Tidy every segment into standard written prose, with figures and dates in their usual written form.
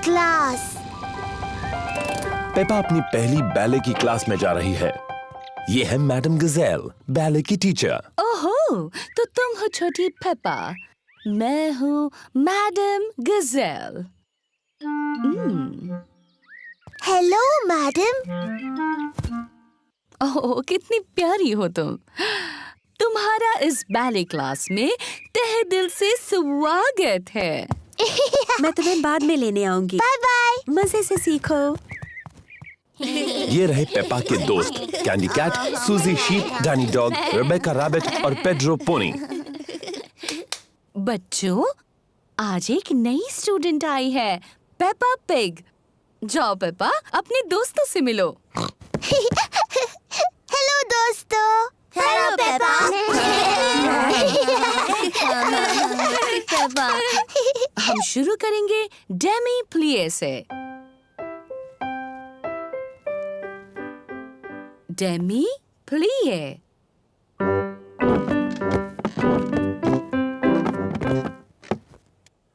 Class. Peppa अपनी पहली ballet की क्लास में जा रही है। ये है मैडम गजेल, बैले की टीचर। ओहो, तो तुम हो छोटी पेपा। मैं हूँ मैडम गजेल। Hello madam. ओह, कितनी प्यारी हो तुम। तुम्हारा इस बैले क्लास में तहे दिल से स्वागत है। मैं तुम्हें बाद में लेने आऊंगी। Bye bye. मजे से सीखो। ये रहे पेपा के दोस्त Candy Cat, Suzy Sheep, Danny Dog, Rebecca Rabbit और पेड्रो पोनी। बच्चों, आज एक नई स्टूडेंट आई है, पेपा पिग। जाओ पेपा, अपने दोस्तों से मिलो। हेलो दोस्तों। Hello Peppa. हम शुरू करेंगे डेमी प्लिए से। डेमी प्लिए।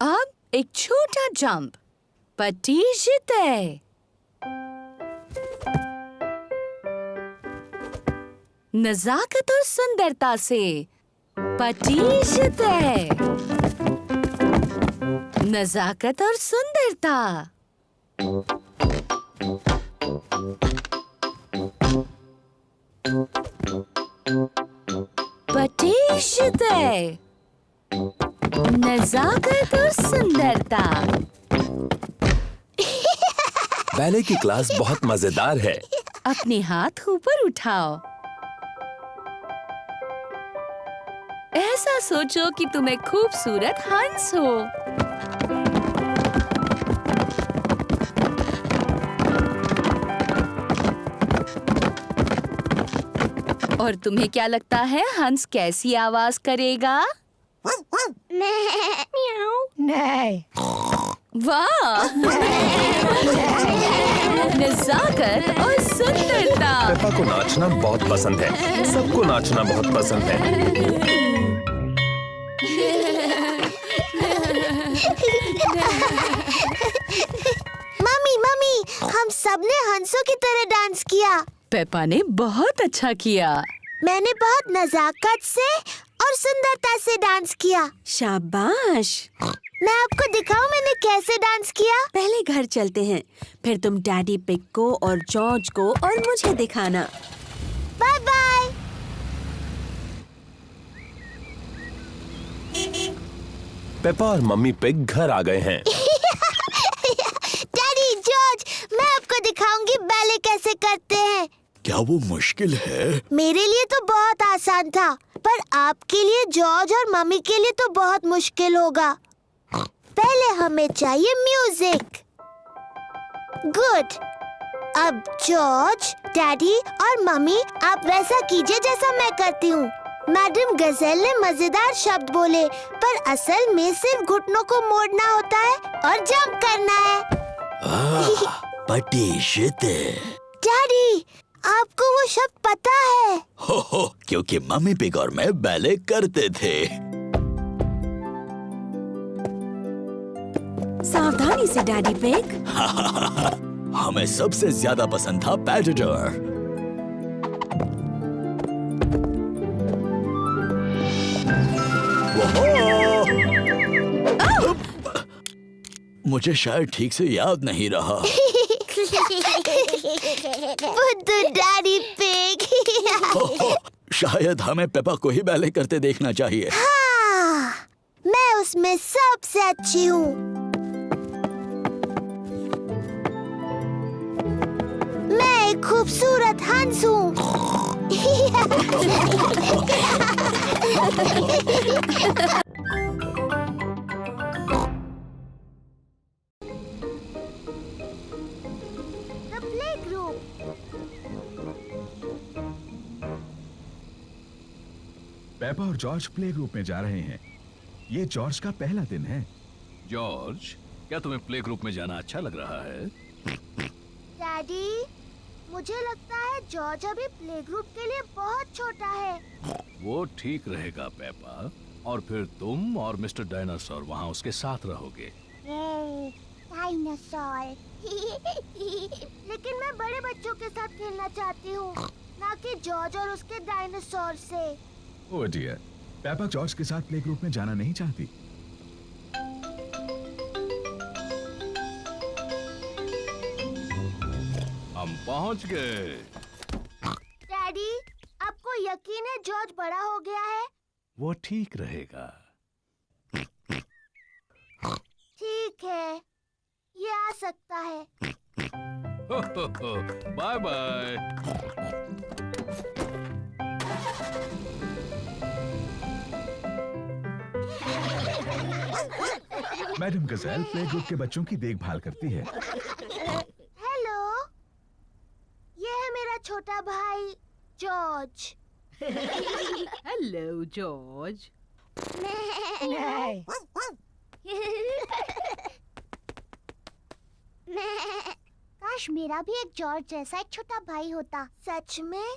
अब एक छोटा जंप। पट्टी जीते। नजाकत और सुंदरता से पट्टी जीते। नजाकत और सुंदरता। पट्टी जीते। नजाकत और सुंदरता। बैले की क्लास बहुत मजेदार है। अपने हाथ ऊपर उठाओ। ऐसा सोचो कि तुम एक खूबसूरत हंस हो। और तुम्हें क्या लगता है हंस कैसी आवाज करेगा? नहीं। वाह! नजाकत और सुंदरता। पेपा को नाचना बहुत पसंद है। सबको नाचना बहुत पसंद है। मम्मी, हम सबने हंसों की तरह डांस किया। पेपा ने बहुत अच्छा किया। मैंने बहुत नजाकत से और सुंदरता से डांस किया। शाबाश। मैं आपको दिखाऊं मैंने कैसे डांस किया? पहले घर चलते हैं, फिर तुम डैडी पिग को और जॉर्ज को और मुझे दिखाना। Bye bye. पेपा और मम्मी पिग घर आ गए हैं। डैडी, जॉर्ज, मैं आपको दिखाऊंगी बैले कैसे करते हैं। क्या वो मुश्किल है? मेरे लिए तो बहुत आसान था, पर आपके लिए, जॉर्ज और मम्मी के लिए तो बहुत मुश्किल होगा। पहले हमें चाहिए म्यूजिक। गुड। अब जॉर्ज, डैडी और मम्मी, आप वैसा कीजिए जैसा मैं करती हूँ। मैडम गजेल ने मजेदार शब्द बोले, पर असल में सिर्फ घुटनों को मोड़ना होता है और जंप करना है। पट्टी जीते। डैडी, आपको वो शब्द पता है? हो, क्योंकि मम्मी पिग और मैं बैले करते थे। सावधानी से डैडी पिग। हमें सबसे ज्यादा पसंद था पैराडोर। मुझे शायद ठीक से याद नहीं रहा। बुद्धू डैडी पिग। शायद हमें पेपा को ही बैले करते देखना चाहिए। हाँ, मैं उसमें सबसे अच्छी हूँ। मैं एक खूबसूरत हंस हूँ। The playgroup. पेपा और जॉर्ज प्ले ग्रुप में जा रहे हैं। ये जॉर्ज का पहला दिन है। जॉर्ज, क्या तुम्हें प्ले ग्रुप में जाना अच्छा लग रहा है? डैडी, मुझे लगता है जॉर्ज अभी प्ले ग्रुप के लिए बहुत छोटा है। वो ठीक रहेगा पेपा, और फिर तुम और मिस्टर डायनासोर वहाँ उसके साथ रहोगे। डायनासोर। लेकिन मैं बड़े बच्चों के साथ खेलना चाहती हूँ, ना कि जॉर्ज और उसके डायनासोर से। ओह डियर, पेपा जॉर्ज के साथ प्ले ग्रुप में जाना नहीं चाहती। हम पहुंच गए। डैडी, आपको यकीन है जॉर्ज बड़ा हो गया है? वो ठीक रहेगा। ठीक है, ये आ सकता है। Bye bye. Madam Gazelle play group के बच्चों की देखभाल करती है। हेलो, ये है मेरा छोटा भाई जॉर्ज। Hello George. काश मेरा भी एक जॉर्ज जैसा एक छोटा भाई होता। सच में?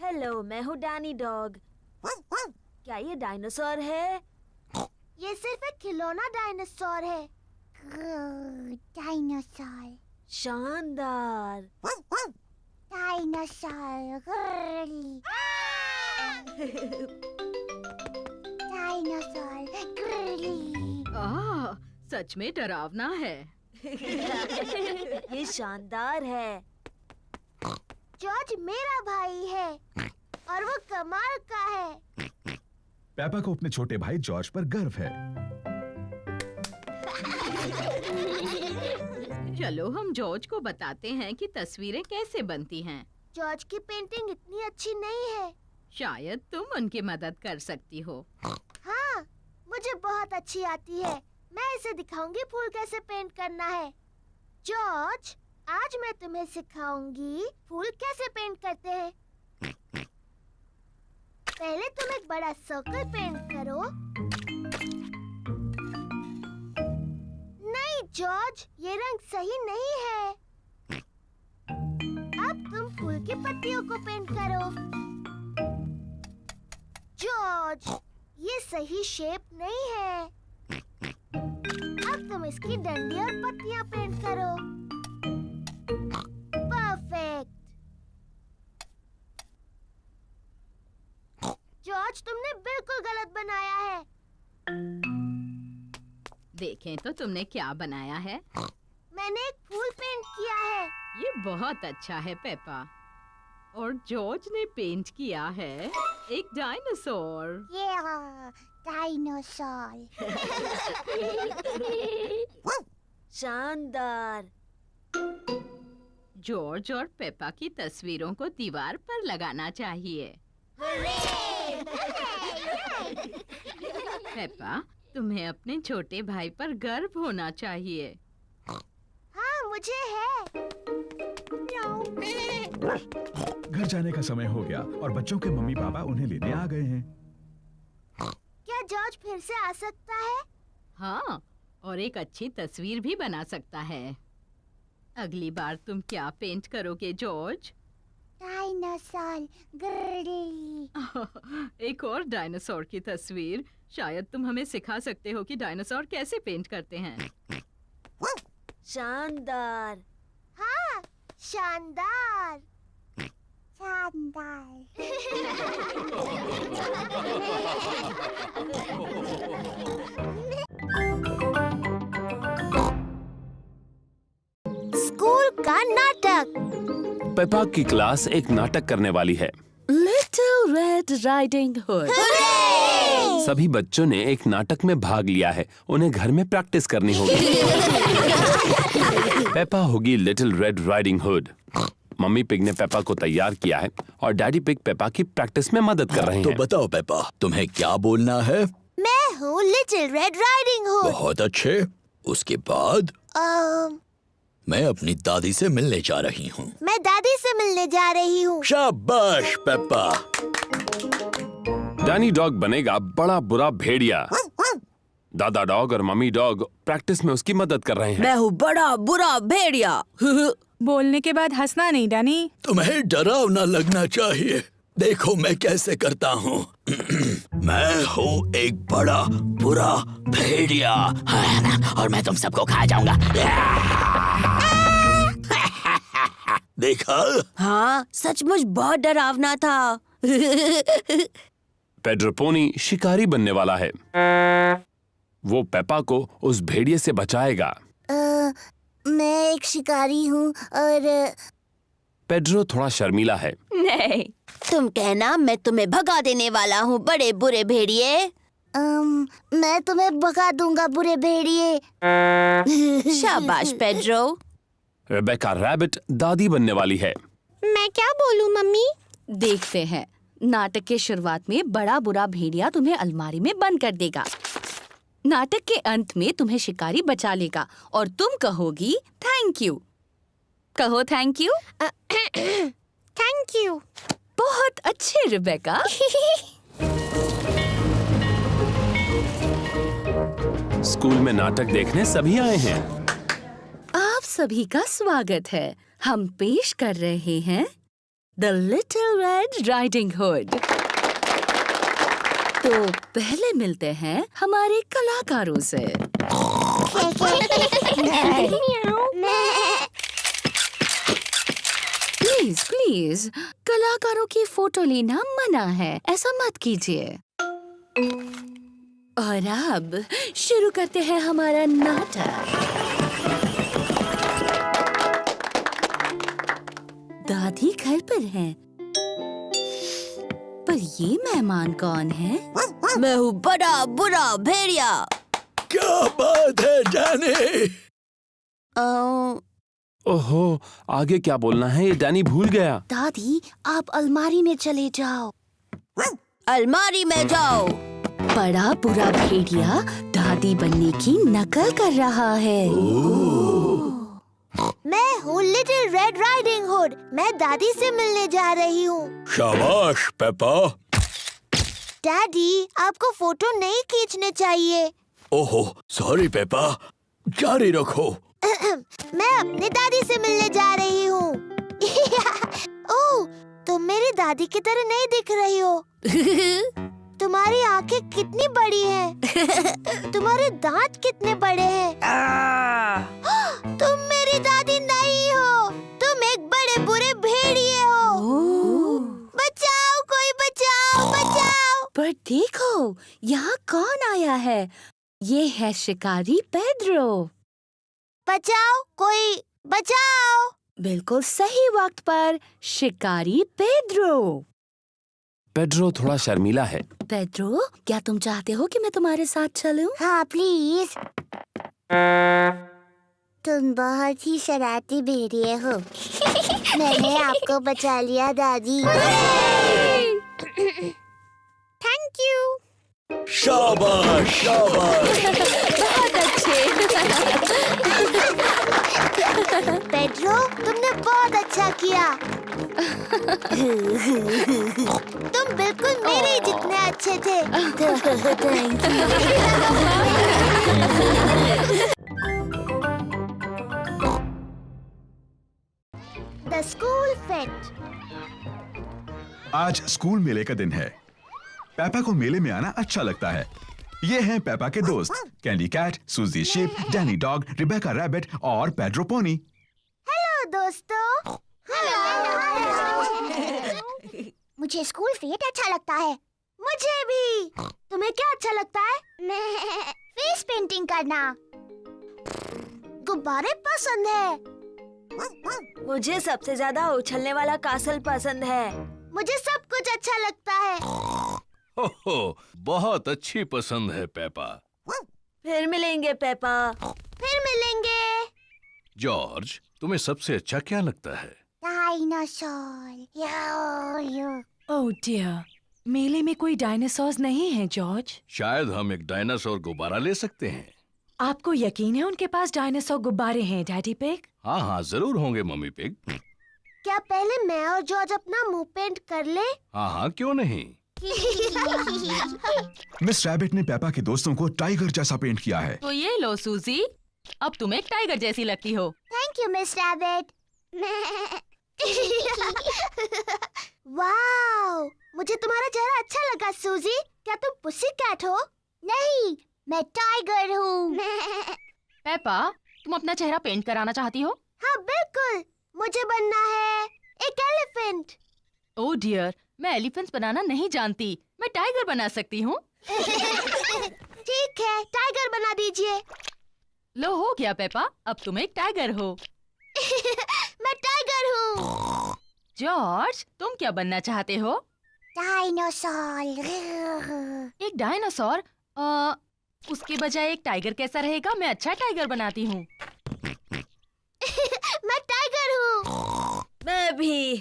हेलो, मैं हूँ डैनी डॉग। क्या ये डायनासोर है? ये सिर्फ एक खिलौना डायनासोर है। डायनासोर, शानदार। Dinosaur, dinosaur. सच में डरावना है। ये शानदार है। जॉर्ज मेरा भाई है और वो कमाल का है। पेपा को अपने छोटे भाई जॉर्ज पर गर्व है। चलो हम जॉर्ज को बताते हैं कि तस्वीरें कैसे बनती हैं। जॉर्ज की पेंटिंग इतनी अच्छी नहीं है। शायद तुम उनकी मदद कर सकती हो। हाँ, मुझे बहुत अच्छी आती है। मैं इसे दिखाऊंगी फूल कैसे पेंट करना है। जॉर्ज, आज मैं तुम्हें सिखाऊंगी फूल कैसे पेंट करते हैं। पहले तुम एक बड़ा सर्कल पेंट करो। नहीं जॉर्ज, ये रंग सही नहीं है। अब तुम फूल की पत्तियों को पेंट करो। जॉर्ज, ये सही शेप नहीं है। अब तुम इसकी डंडी और पत्तियां पेंट करो। परफेक्ट। जॉर्ज, तुमने बिल्कुल गलत बनाया है। देखें तो तुमने क्या बनाया है। मैंने एक फूल पेंट किया है। ये बहुत अच्छा है पेपा। और जॉर्ज ने पेंट किया है एक डायनासोर। ये डायनासोर। शानदार। जॉर्ज और पेपा की तस्वीरों को दीवार पर लगाना चाहिए। पेपा, तुम्हें अपने छोटे भाई पर गर्व होना चाहिए। हाँ, मुझे है। घर जाने का समय हो गया और बच्चों के मम्मी पापा उन्हें लेने आ गए हैं। क्या जॉर्ज फिर से आ सकता है? हाँ, और एक अच्छी तस्वीर भी बना सकता है। अगली बार तुम क्या पेंट करोगे जॉर्ज? डायनासोर। एक और डायनासोर की तस्वीर। शायद तुम हमें सिखा सकते हो कि डायनासोर कैसे पेंट करते हैं। शानदार। हाँ, शानदार। शानदार। स्कूल का नाटक। पेपा की क्लास एक नाटक करने वाली है। Little red riding hood. सभी बच्चों ने एक नाटक में भाग लिया है। उन्हें घर में प्रैक्टिस करनी होगी। पेपा होगी little red riding hood. Mummy pig ने पेपा को तैयार किया है और डैडी पिग पेपा की प्रैक्टिस में मदद कर रहे तो हैं। बताओ पेपा, तुम्हें क्या बोलना है? मैं हूँ लिटिल रेड राइडिंग हुड। बहुत अच्छे। उसके बाद मैं अपनी दादी से मिलने जा रही हूँ। मैं दादी से मिलने जा रही हूँ। शाबाश पेपा। डैनी डॉग बनेगा बड़ा बुरा भेड़िया। दादा डॉग और मम्मी डॉग प्रैक्टिस में उसकी मदद कर रहे हैं। मैं हूँ बड़ा बुरा भेड़िया। बोलने के बाद हंसना नहीं डैनी। तुम्हें डरावना लगना चाहिए। देखो मैं कैसे करता हूँ। मैं हूँ एक बड़ा बुरा भेड़िया और मैं तुम सबको खा जाऊंगा। देखा? हाँ, सचमुच बहुत डरावना था। पेड्रो पोनी शिकारी बनने वाला है। वो पेपा को उस भेड़िए से बचाएगा। मैं एक शिकारी हूँ और पेड्रो थोड़ा शर्मीला है। नहीं, तुम कहना मैं तुम्हें भगा देने वाला हूँ, बड़े बुरे भेड़िए। मैं तुम्हें भगा दूंगा बुरे भेड़िए। शाबाश पेड्रो। रेबेका रैबिट दादी बनने वाली है। मैं क्या बोलूं मम्मी? देखते हैं। नाटक के शुरुआत में बड़ा बुरा भेड़िया तुम्हें अलमारी में बंद कर देगा। नाटक के अंत में तुम्हें शिकारी बचा लेगा और तुम कहोगी थैंक यू। कहो थैंक यू। Thank you. बहुत अच्छे रेबेका। स्कूल में नाटक देखने सभी आए हैं। आप सभी का स्वागत है। हम पेश कर रहे हैं the little red riding hood. तो पहले मिलते हैं हमारे कलाकारों से। प्लीज प्लीज, कलाकारों की फोटो लेना मना है, ऐसा मत कीजिए। और अब शुरू करते हैं हमारा नाटक। दादी घर पर हैं, पर ये मेहमान कौन है? मैं हूँ बड़ा बुरा भेड़िया। क्या बात है डैनी? ओहो, आगे क्या बोलना है ये डैनी भूल गया। दादी, आप अलमारी में चले जाओ। अलमारी में जाओ। बड़ा बुरा भेड़िया दादी बनने की नकल कर रहा है। मैं हूँ लिटिल रेड राइडिंग हुड। मैं दादी से मिलने जा रही हूँ। शाबाश पेपा। डैडी, आपको फोटो नहीं खींचने चाहिए। ओहो सॉरी पेपा, जारी रखो। मैं अपनी दादी से मिलने जा रही हूँ। ओह, तुम मेरी दादी की तरह नहीं दिख रही हो। तुम्हारी आंखें कितनी बड़ी हैं। तुम्हारे दांत कितने बड़े हैं। तुम मेरी दादी नहीं हो, तुम एक बड़े बुरे भेड़िए हो। बचाओ, कोई बचाओ, बचाओ। पर देखो, यहाँ कौन आया है? ये है शिकारी पेड्रो। बचाओ, कोई बचाओ। बिल्कुल सही वक्त पर शिकारी पेड्रो। पेड्रो थोड़ा शर्मीला है। पेड्रो, क्या तुम चाहते हो कि मैं तुम्हारे साथ चलूं? हाँ प्लीज। तुम बहुत ही शरारती भेड़िए हो। मैंने आपको बचा लिया दादी। Thank you. शाबाश शाबाश। बहुत अच्छे। पेड्रो, तुमने बहुत अच्छा किया। तुम बिल्कुल मेरे ही जितने अच्छे थे। Thank the school fate. आज स्कूल मेले का दिन है। पेपा को मेले में आना अच्छा लगता है। ये हैं पेपा के दोस्त Candy Cat, Suzy Sheep, Danny Dog, Rebecca Rabbit और पेड्रो पोनी। हेलो दोस्तों। मुझे स्कूल फेट अच्छा लगता है। मुझे भी। तुम्हें क्या अच्छा लगता है? मैं फेस पेंटिंग करना। गुब्बारे पसंद है। मुझे सबसे ज्यादा उछलने वाला कासल पसंद है। मुझे सब कुछ अच्छा लगता है। ओहो, बहुत अच्छी पसंद है पेपा। फिर मिलेंगे पेपा। फिर मिलेंगे। जॉर्ज, तुम्हें सबसे अच्छा क्या लगता है? डायनासोर। ओह डियर, मेले में कोई डायनासोर्स नहीं है जॉर्ज। शायद हम एक डायनासोर गुब्बारा ले सकते हैं। आपको यकीन है उनके पास डायनासोर गुब्बारे हैं डैडी पिग? हाँ हाँ जरूर होंगे मम्मी पिग। क्या पहले मैं और जॉर्ज अपना मुंह पेंट कर ले? हाँ हाँ क्यों नहीं। मिस रैबिट ने पेपा के दोस्तों को टाइगर जैसा पेंट किया है। तो ये लो सूजी, अब तुम एक टाइगर जैसी लगती हो। Thank you miss rabbit. Wow, मुझे तुम्हारा चेहरा अच्छा लगा सूजी। क्या तुम पुसी कैट हो? नहीं, मैं टाइगर हूँ। पेपा, तुम अपना चेहरा पेंट कराना चाहती हो? हाँ बिल्कुल, मुझे बनना है एक एलिफेंट। ओह डियर, मैं एलिफेंट्स बनाना नहीं जानती। मैं टाइगर बना सकती हूँ। ठीक है, टाइगर बना दीजिए। लो हो गया पेपा, अब तुम एक टाइगर हो। मैं टाइगर हूँ। जॉर्ज, तुम क्या बनना चाहते हो? डायनासोर। एक डायनासोर? उसके बजाय एक टाइगर कैसा रहेगा? मैं अच्छा टाइगर बनाती हूँ। मैं टाइगर हूँ। मैं भी।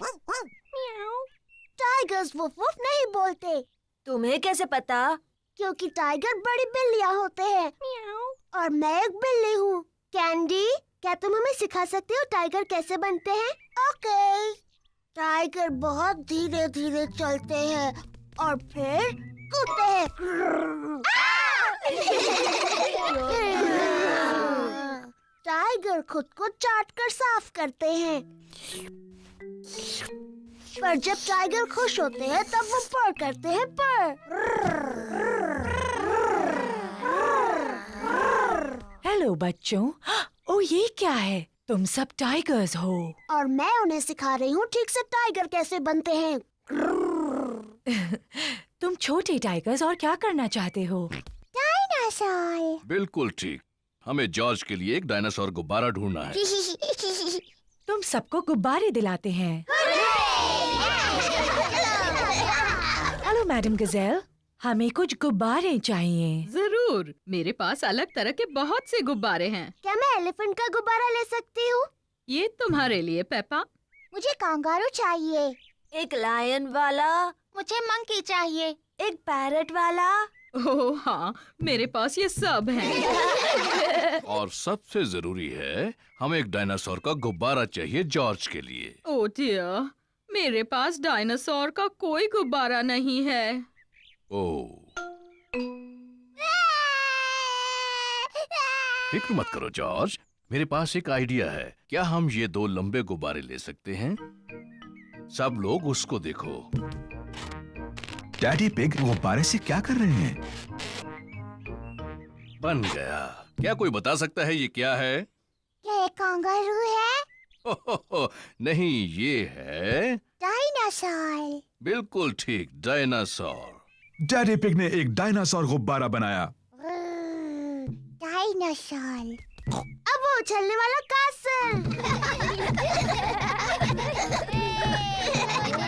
टाइगर्स वुफ वुफ नहीं बोलते, तुम्हें कैसे पता? क्योंकि टाइगर बड़ी बिल्लियाँ होते हैं और मैं एक बिल्ली हूँ। कैंडी, क्या तुम हमें सिखा सकते हो टाइगर कैसे बनते हैं? ओके। टाइगर बहुत धीरे धीरे चलते हैं और फिर कूदते हैं। टाइगर खुद को चाट कर साफ करते हैं, पर जब टाइगर खुश होते हैं तब वो पर करते हैं पर। हेलो बच्चों। ओ ये क्या है? तुम सब टाइगर्स हो। और मैं उन्हें सिखा रही हूँ ठीक से टाइगर कैसे बनते हैं। तुम छोटे टाइगर्स और क्या करना चाहते हो? डायनासोर। बिल्कुल ठीक। हमें जॉर्ज के लिए एक डायनासोर गुब्बारा ढूंढना है। तुम सबको गुब्बारे दिलाते हैं। हेलो मैडम गजेल, हमें कुछ गुब्बारे चाहिए। जरूर, मेरे पास अलग तरह के बहुत से गुब्बारे हैं। क्या मैं एलिफेंट का गुब्बारा ले सकती हूँ? ये तुम्हारे लिए पेपा। मुझे कांगारू चाहिए। एक लायन वाला, मुझे मंकी चाहिए। एक पैरट वाला। ओह हाँ, मेरे पास ये सब हैं। और सबसे जरूरी है, हमें एक डायनासोर का गुब्बारा चाहिए जॉर्ज के लिए। ओह डियर, मेरे पास डायनासोर का कोई गुब्बारा नहीं है। ओह, फिक्र मत करो जॉर्ज, मेरे पास एक आइडिया है। क्या हम ये 2 लंबे गुब्बारे ले सकते हैं? सब लोग उसको देखो। डैडी पिग गुब्बारे से क्या कर रहे हैं? बन गया। क्या कोई बता सकता है ये क्या है? क्या एक कांगारू है? हो, नहीं, ये है डायनासोर। बिल्कुल ठीक, डायनासोर। डैडी पिग ने एक डायनासोर गुब्बारा बनाया। डायनासोर। अब वो उछलने वाला कासल।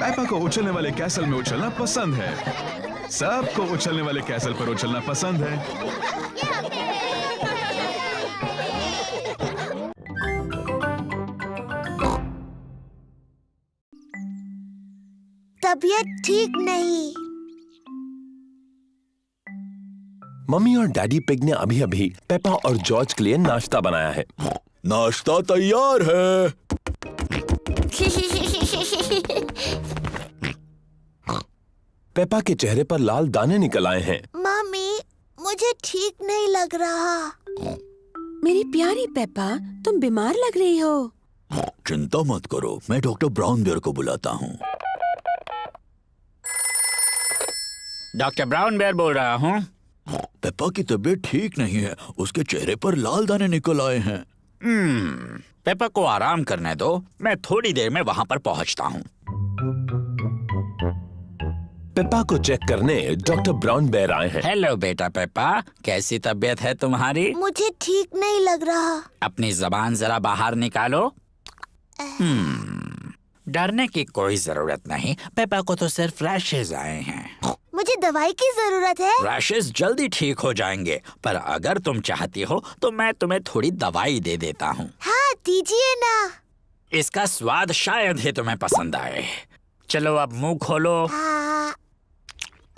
पेपा को उछलने वाले कैसल में उछलना पसंद है। सबको उछलने वाले कैसल पर उछलना पसंद है। तबीयत ठीक नहीं। मम्मी और डैडी पिग ने अभी अभी पेपा और जॉर्ज के लिए नाश्ता बनाया है। नाश्ता तैयार है। पेपा के चेहरे पर लाल दाने निकल आए हैं। मम्मी, मुझे ठीक नहीं लग रहा। मेरी प्यारी पेपा, तुम बीमार लग रही हो। चिंता मत करो, मैं डॉक्टर ब्राउन बेयर को बुलाता हूँ। डॉक्टर ब्राउन बेयर बोल रहा हूँ। पेपा की तबीयत ठीक नहीं है, उसके चेहरे पर लाल दाने निकल आए हैं। पेपा को आराम करने दो, मैं थोड़ी देर में वहाँ पर पहुँचता हूँ। पेपा को चेक करने डॉक्टर ब्राउन बेयर आए हैं। हेलो बेटा पेपा, कैसी तबीयत है तुम्हारी? मुझे ठीक नहीं लग रहा। अपनी जबान जरा बाहर निकालो। डरने की कोई जरूरत नहीं, पेपा को तो सिर्फ रैशेज आए हैं। मुझे दवाई की जरूरत है। रैशेज जल्दी ठीक हो जाएंगे, पर अगर तुम चाहती हो तो मैं तुम्हें थोड़ी दवाई दे देता हूँ। हाँ, दीजिए ना। इसका स्वाद शायद ही तुम्हें पसंद आए। चलो अब मुंह खोलो।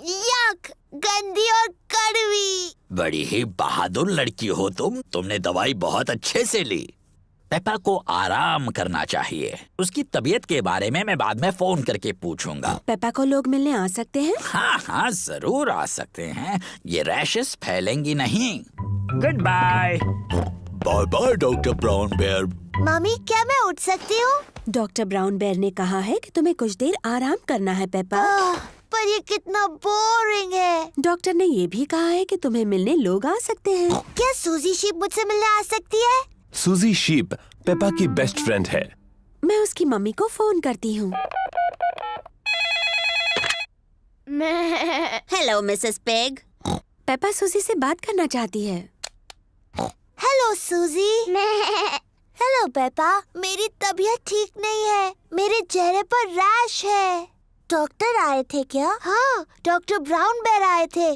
यक, गंदी और कड़वी। बड़ी ही बहादुर लड़की हो तुम, तुमने दवाई बहुत अच्छे से ली। पेपा को आराम करना चाहिए। उसकी तबीयत के बारे में मैं बाद में फोन करके पूछूंगा। पेपा को लोग मिलने आ सकते हैं? हाँ हाँ, जरूर आ सकते हैं। ये रैशेस फैलेंगी नहीं। Goodbye. Bye bye Doctor Brown Bear. Mummy, क्या मैं उठ सकती हूँ? डॉक्टर ब्राउन बेयर ने कहा है कि तुम्हें कुछ देर आराम करना है पेपा। पर ये कितना बोरिंग है। डॉक्टर ने ये भी कहा है कि तुम्हें मिलने लोग आ सकते हैं। क्या सूजी शीप मुझसे मिलने आ सकती है? सूजी शीप पेपा की बेस्ट फ्रेंड है। मैं उसकी मम्मी को फोन करती हूँ। Hello Mrs peg. पेपा सूजी से बात करना चाहती है। हेलो सूजी। हेलो पेपा, मेरी तबीयत ठीक नहीं है। मेरे चेहरे पर रैश है। डॉक्टर आए थे क्या? हाँ, डॉक्टर ब्राउन बेयर आए थे।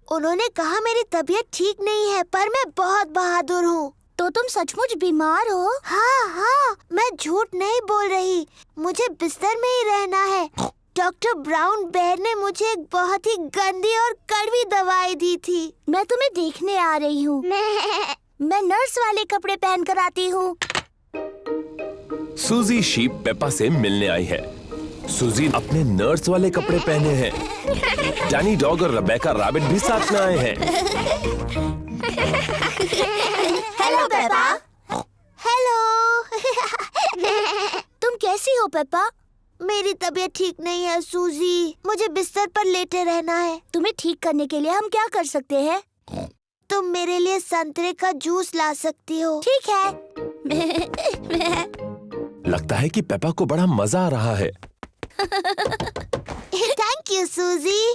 उन्होंने कहा मेरी तबीयत ठीक नहीं है, पर मैं बहुत बहादुर हूँ। तो तुम सचमुच बीमार हो? हाँ, मैं झूठ नहीं बोल रही। मुझे बिस्तर में ही रहना है। डॉक्टर ब्राउन बेयर ने मुझे एक बहुत ही गंदी और कड़वी दवाई दी थी। मैं तुम्हें देखने आ रही हूँ। मैं नर्स वाले कपड़े पहन कर आती हूँ। सूजी शीप पेपा से मिलने आई है। सूजी अपने नर्स वाले कपड़े पहने हैं। डैनी डॉग और रेबेका रैबिट भी साथ में आए हैं। Hello Peppa. हेलो। तुम कैसी हो पेपा? मेरी तबीयत ठीक नहीं है सूजी। मुझे बिस्तर पर लेटे रहना है। तुम्हें ठीक करने के लिए हम क्या कर सकते हैं? तुम मेरे लिए संतरे का जूस ला सकती हो। ठीक है। लगता है कि पेपा को बड़ा मजा आ रहा है। थैंक यू सूजी।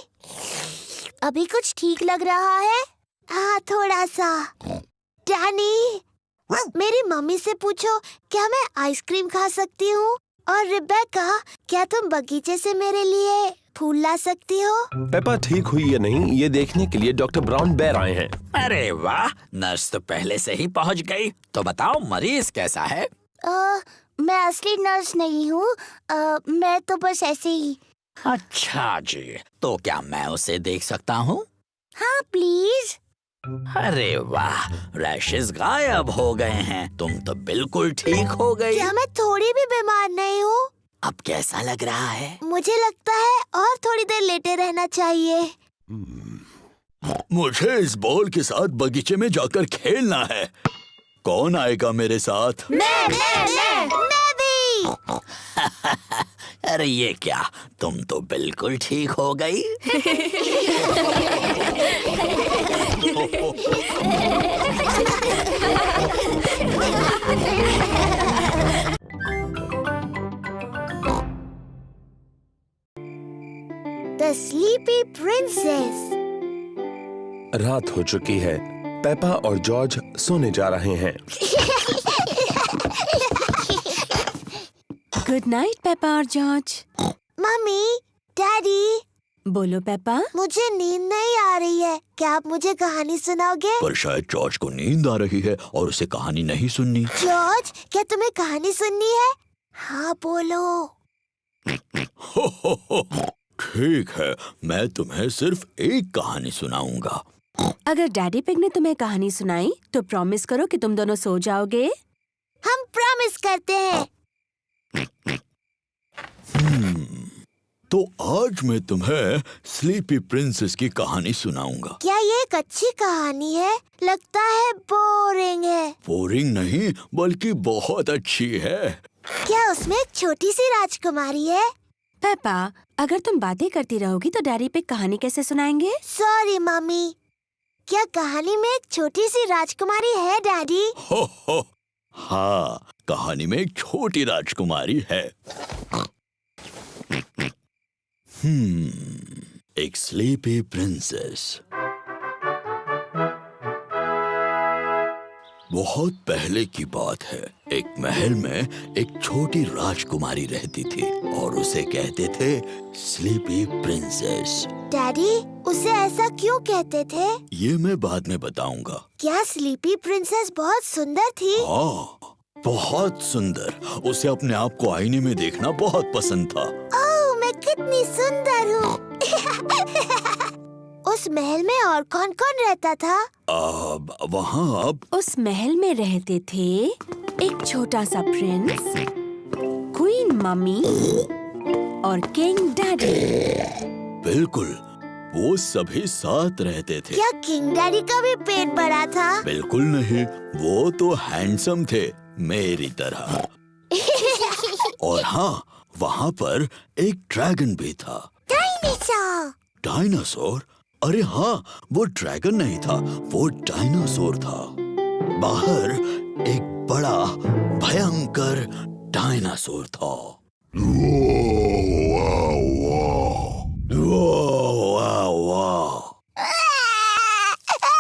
अभी कुछ ठीक लग रहा है? हाँ, थोड़ा सा। डैनी, मेरी मम्मी से पूछो क्या मैं आइसक्रीम खा सकती हूँ? और रिबेका, क्या तुम बगीचे से मेरे लिए फूल ला सकती हो? पेपा ठीक हुई या नहीं ये देखने के लिए डॉक्टर ब्राउन बेयर आए हैं। अरे वाह, नर्स तो पहले से ही पहुंच गई। तो बताओ मरीज कैसा है? मैं असली नर्स नहीं हूँ। मैं तो बस ऐसे ही। अच्छा जी, तो क्या मैं उसे देख सकता हूँ? हाँ प्लीज। अरे वाह, रैशेस गायब हो गए हैं। तुम तो बिल्कुल ठीक हो गई। क्या मैं थोड़ी भी बीमार नहीं हूँ? अब कैसा लग रहा है? मुझे लगता है और थोड़ी देर लेटे रहना चाहिए। मुझे इस बॉल के साथ बगीचे में जाकर खेलना है। कौन आएगा मेरे साथ? मैं भी। अरे ये क्या, तुम तो बिल्कुल ठीक हो गई। The Sleepy Princess। रात हो चुकी है। पेपा और जॉर्ज सोने जा रहे हैं। गुड नाइट पेपा और जॉर्ज। Mummy, daddy. बोलो पेपा। मुझे नींद नहीं आ रही है। क्या आप मुझे कहानी सुनाओगे? पर शायद जॉर्ज को नींद आ रही है और उसे कहानी नहीं सुननी। जॉर्ज, क्या तुम्हें कहानी सुननी है? हाँ बोलो। ठीक है, मैं तुम्हें सिर्फ एक कहानी सुनाऊंगा। अगर डैडी पिग ने तुम्हें कहानी सुनाई तो प्रॉमिस करो कि तुम दोनों सो जाओगे। हम प्रॉमिस करते हैं। तो आज मैं तुम्हें स्लीपी प्रिंसेस की कहानी सुनाऊंगा। क्या ये एक अच्छी कहानी है? लगता है बोरिंग है। बोरिंग नहीं, बल्कि बहुत अच्छी है। क्या उसमें एक छोटी सी राजकुमारी है? पेपा, अगर तुम बातें करती रहोगी तो डैडी पिग कहानी कैसे सुनाएंगे? Sorry mummy. क्या कहानी में एक छोटी सी राजकुमारी है डैडी? हो, हाँ, कहानी में एक छोटी राजकुमारी है। एक स्लीपी प्रिंसेस। बहुत पहले की बात है। एक महल में एक छोटी राजकुमारी रहती थी और उसे कहते थे स्लीपी प्रिंसेस। डैडी, उसे ऐसा क्यों कहते थे? ये मैं बाद में बताऊंगा। क्या स्लीपी प्रिंसेस बहुत सुंदर थी? हाँ, बहुत सुंदर। उसे अपने आप को आईने में देखना बहुत पसंद था। ओह, मैं कितनी सुंदर हूँ। उस महल में और कौन कौन रहता था? वहाँ अब उस महल में रहते थे एक छोटा सा प्रिंस, क्वीन मम्मी और किंग डैडी। बिल्कुल, वो सभी साथ रहते थे। क्या किंग डैडी का भी पेट बड़ा था? बिल्कुल नहीं, वो तो हैंडसम थे, मेरी तरह। और हाँ, वहाँ पर एक ड्रैगन भी था। डायनासोर। डायनासोर? अरे हाँ, वो ड्रैगन नहीं था, वो डायनासोर था। बाहर एक बड़ा भयंकर डायनासोर था।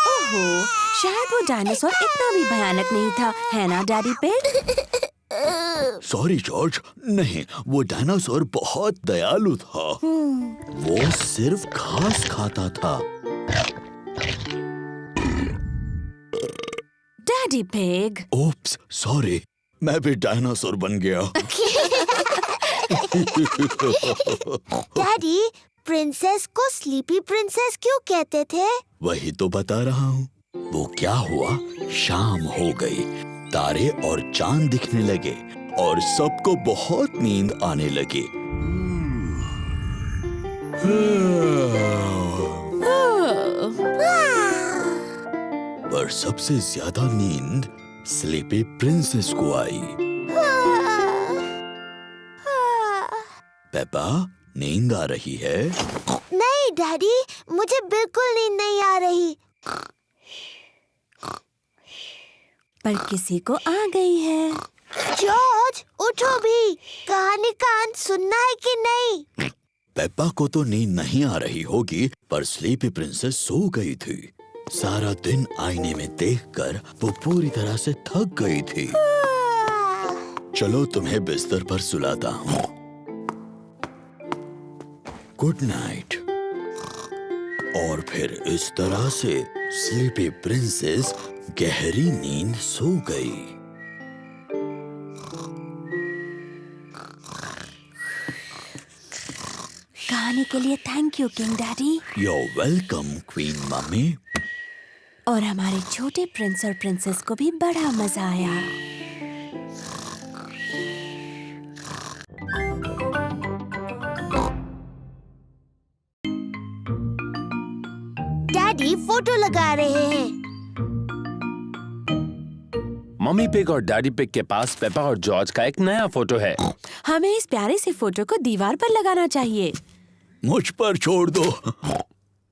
ओहो, शायद वो डायनासोर इतना भी भयानक नहीं था, है ना डैडी पिग? सॉरी जॉर्ज, नहीं, वो डायनासोर बहुत दयालु था। वो सिर्फ घास खाता था। डैडी पिग, ओप्स, सॉरी, मैं भी डायनासोर बन गया। डैडी, प्रिंसेस को स्लीपी प्रिंसेस क्यों कहते थे? वही तो बता रहा हूँ। वो क्या हुआ, शाम हो गई, तारे और चांद दिखने लगे और सबको बहुत नींद आने लगी। पर सबसे ज्यादा नींद स्लीपी प्रिंसेस को आई। पेपा, नींद आ रही है? नहीं डैडी, मुझे बिल्कुल नींद नहीं आ रही। पर किसी को आ गई है। जॉर्ज, उठो भी, कहानी का अंत सुनना है कि नहीं? पेप्पा को तो नींद नहीं आ रही होगी, पर स्लीपी प्रिंसेस सो गई थी। सारा दिन आईने में देखकर वो पूरी तरह से थक गई थी। चलो तुम्हें बिस्तर पर सुलाता हूँ। Good night. और फिर इस तरह से स्लीपी प्रिंसेस गहरी नींद सो गई। कहानी के लिए thank you king daddy. You're welcome, queen mummy. और हमारे छोटे प्रिंस और प्रिंसेस को भी बड़ा मजा आया। डैडी फोटो लगा रहे हैं। मम्मी पिग और डैडी पिग के पास पेपा और जॉर्ज का एक नया फोटो है। हमें इस प्यारे से फोटो को दीवार पर लगाना चाहिए। मुझ पर छोड़ दो,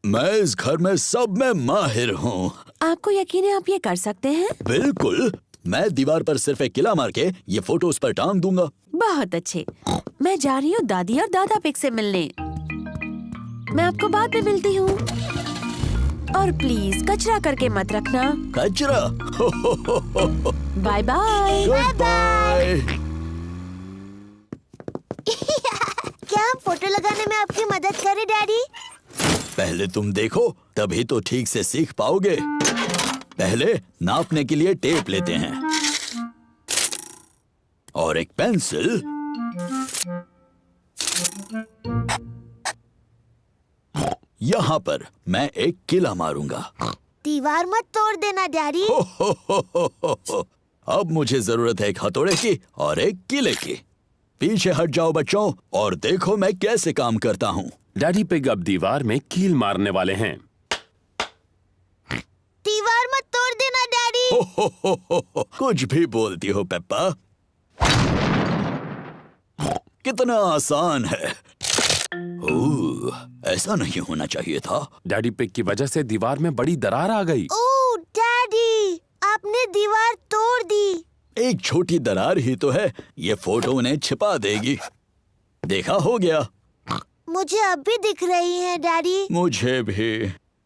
मैं इस घर में सब में माहिर हूँ। आपको यकीन है आप ये कर सकते हैं? बिल्कुल, मैं दीवार पर सिर्फ एक किला मार के ये फोटो उस पर टांग दूंगा। बहुत अच्छे। मैं जा रही हूँ दादी और दादा पिग से मिलने। मैं आपको बाद में मिलती हूँ। और प्लीज कचरा करके मत रखना। कचरा? Bye bye. बाय। क्या हम फोटो लगाने में आपकी मदद करें डैडी? पहले तुम देखो, तभी तो ठीक से सीख पाओगे। पहले नापने के लिए टेप लेते हैं और एक पेंसिल। यहाँ पर मैं एक किला मारूंगा। दीवार मत तोड़ देना डैडी। अब मुझे जरूरत है एक हथौड़े की और एक किले की। पीछे हट जाओ बच्चों और देखो मैं कैसे काम करता हूँ। डैडी पिग अब दीवार में कील मारने वाले हैं। दीवार मत तोड़ देना डैडी। कुछ भी बोलती हो पेप्पा। कितना आसान है। ऐसा नहीं होना चाहिए था। डैडी पिग की वजह से दीवार में बड़ी दरार आ गई। ओह डैडी, आपने दीवार तोड़ दी। एक छोटी दरार ही तो है, ये फोटो उन्हें छिपा देगी। देखा, हो गया। मुझे अब भी दिख रही हैं डैडी। मुझे भी।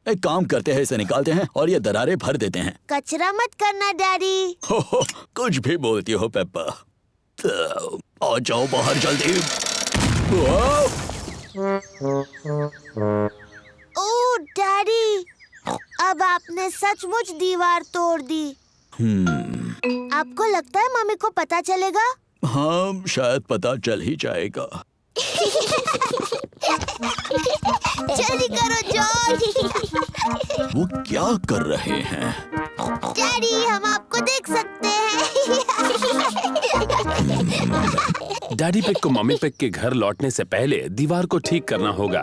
एक काम करते हैं, इसे निकालते हैं और ये दरारें भर देते हैं। कचरा मत करना डैडी। कुछ भी बोलती हो पेप्पा। तो आ जाओ बाहर जल्दी। ओह डैडी, अब आपने सचमुच दीवार तोड़ दी। आपको लगता है मम्मी को पता चलेगा? हाँ, शायद पता चल ही जाएगा। जल्दी करो जॉर्ज। वो क्या कर रहे हैं? डैडी, हम आपको देख सकते हैं। डैडी पिग को मम्मी पिग के घर लौटने से पहले दीवार को ठीक करना होगा।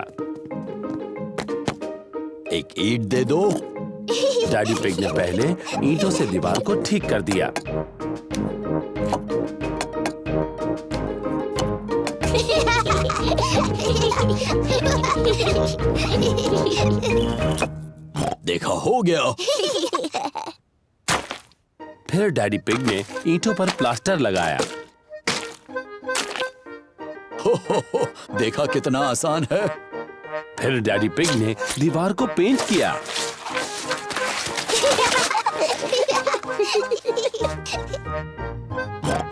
एक ईंट दे दो। डैडी पिग ने पहले ईंटों से दीवार को ठीक कर दिया। देखा, हो गया। फिर डैडी पिग ने ईंटों पर प्लास्टर लगाया। हो, देखा कितना आसान है। फिर डैडी पिग ने दीवार को पेंट किया।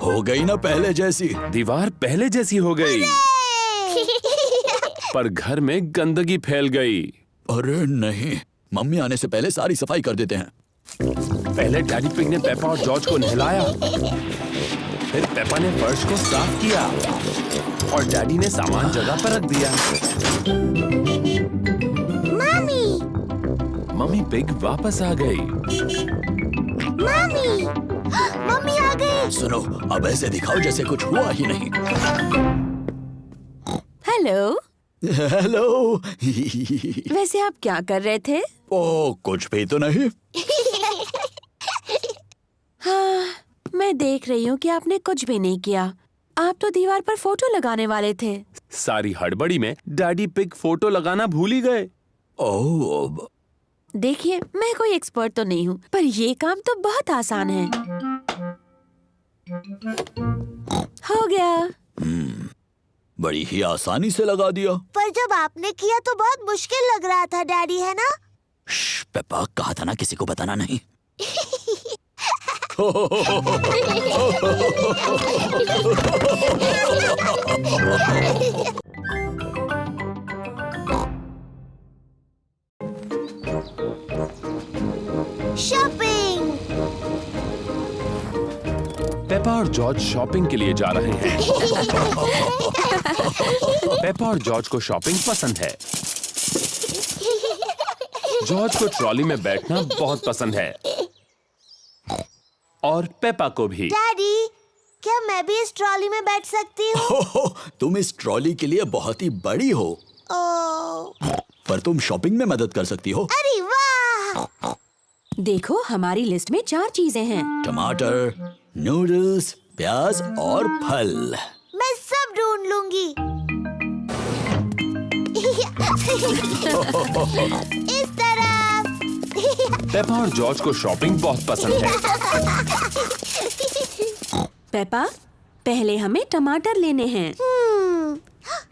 हो गई ना पहले जैसी। दीवार पहले जैसी हो गई, पर घर में गंदगी फैल गई। अरे नहीं, मम्मी आने से पहले सारी सफाई कर देते हैं। पहले डैडी पिग ने पेपा और जॉर्ज को नहलाया। फिर पेपा ने फर्श को साफ किया और डैडी ने सामान जगह पर रख दिया। मम्मी पिग वापस आ गई। मम्मी आ गई। सुनो, अब ऐसे दिखाओ जैसे कुछ हुआ ही नहीं। हेलो। हेलो। वैसे आप क्या कर रहे थे? ओ, कुछ भी तो नहीं। हाँ, मैं देख रही हूँ कि आपने कुछ भी नहीं किया। आप तो दीवार पर फोटो लगाने वाले थे। सारी हड़बड़ी में डैडी पिग फोटो लगाना भूल ही गए। ओह, देखिए, मैं कोई एक्सपर्ट तो नहीं हूँ, पर ये काम तो बहुत आसान है। हो गया। बड़ी ही आसानी से लगा दिया। पर जब आपने किया तो बहुत मुश्किल लग रहा था डैडी, है ना? पेपा, कहा था ना किसी को बताना नहीं। शॉपिंग। पेपा और जॉर्ज शॉपिंग के लिए जा रहे हैं। पेपा और जॉर्ज को शॉपिंग पसंद है। जॉर्ज को ट्रॉली में बैठना बहुत पसंद है और पेपा को भी। डैडी, क्या मैं भी इस ट्रॉली में बैठ सकती हूँ? तुम इस ट्रॉली के लिए बहुत ही बड़ी हो, ओह, पर तुम शॉपिंग में मदद कर सकती हो। अरे वाह! देखो, हमारी लिस्ट में 4 चीजें हैं। टमाटर, नूडल्स, प्याज और फल। मैं सब ढूंढ लूंगी। इस तरफ। पेपा और जॉर्ज को शॉपिंग बहुत पसंद है। पेपा, पहले हमें टमाटर लेने हैं।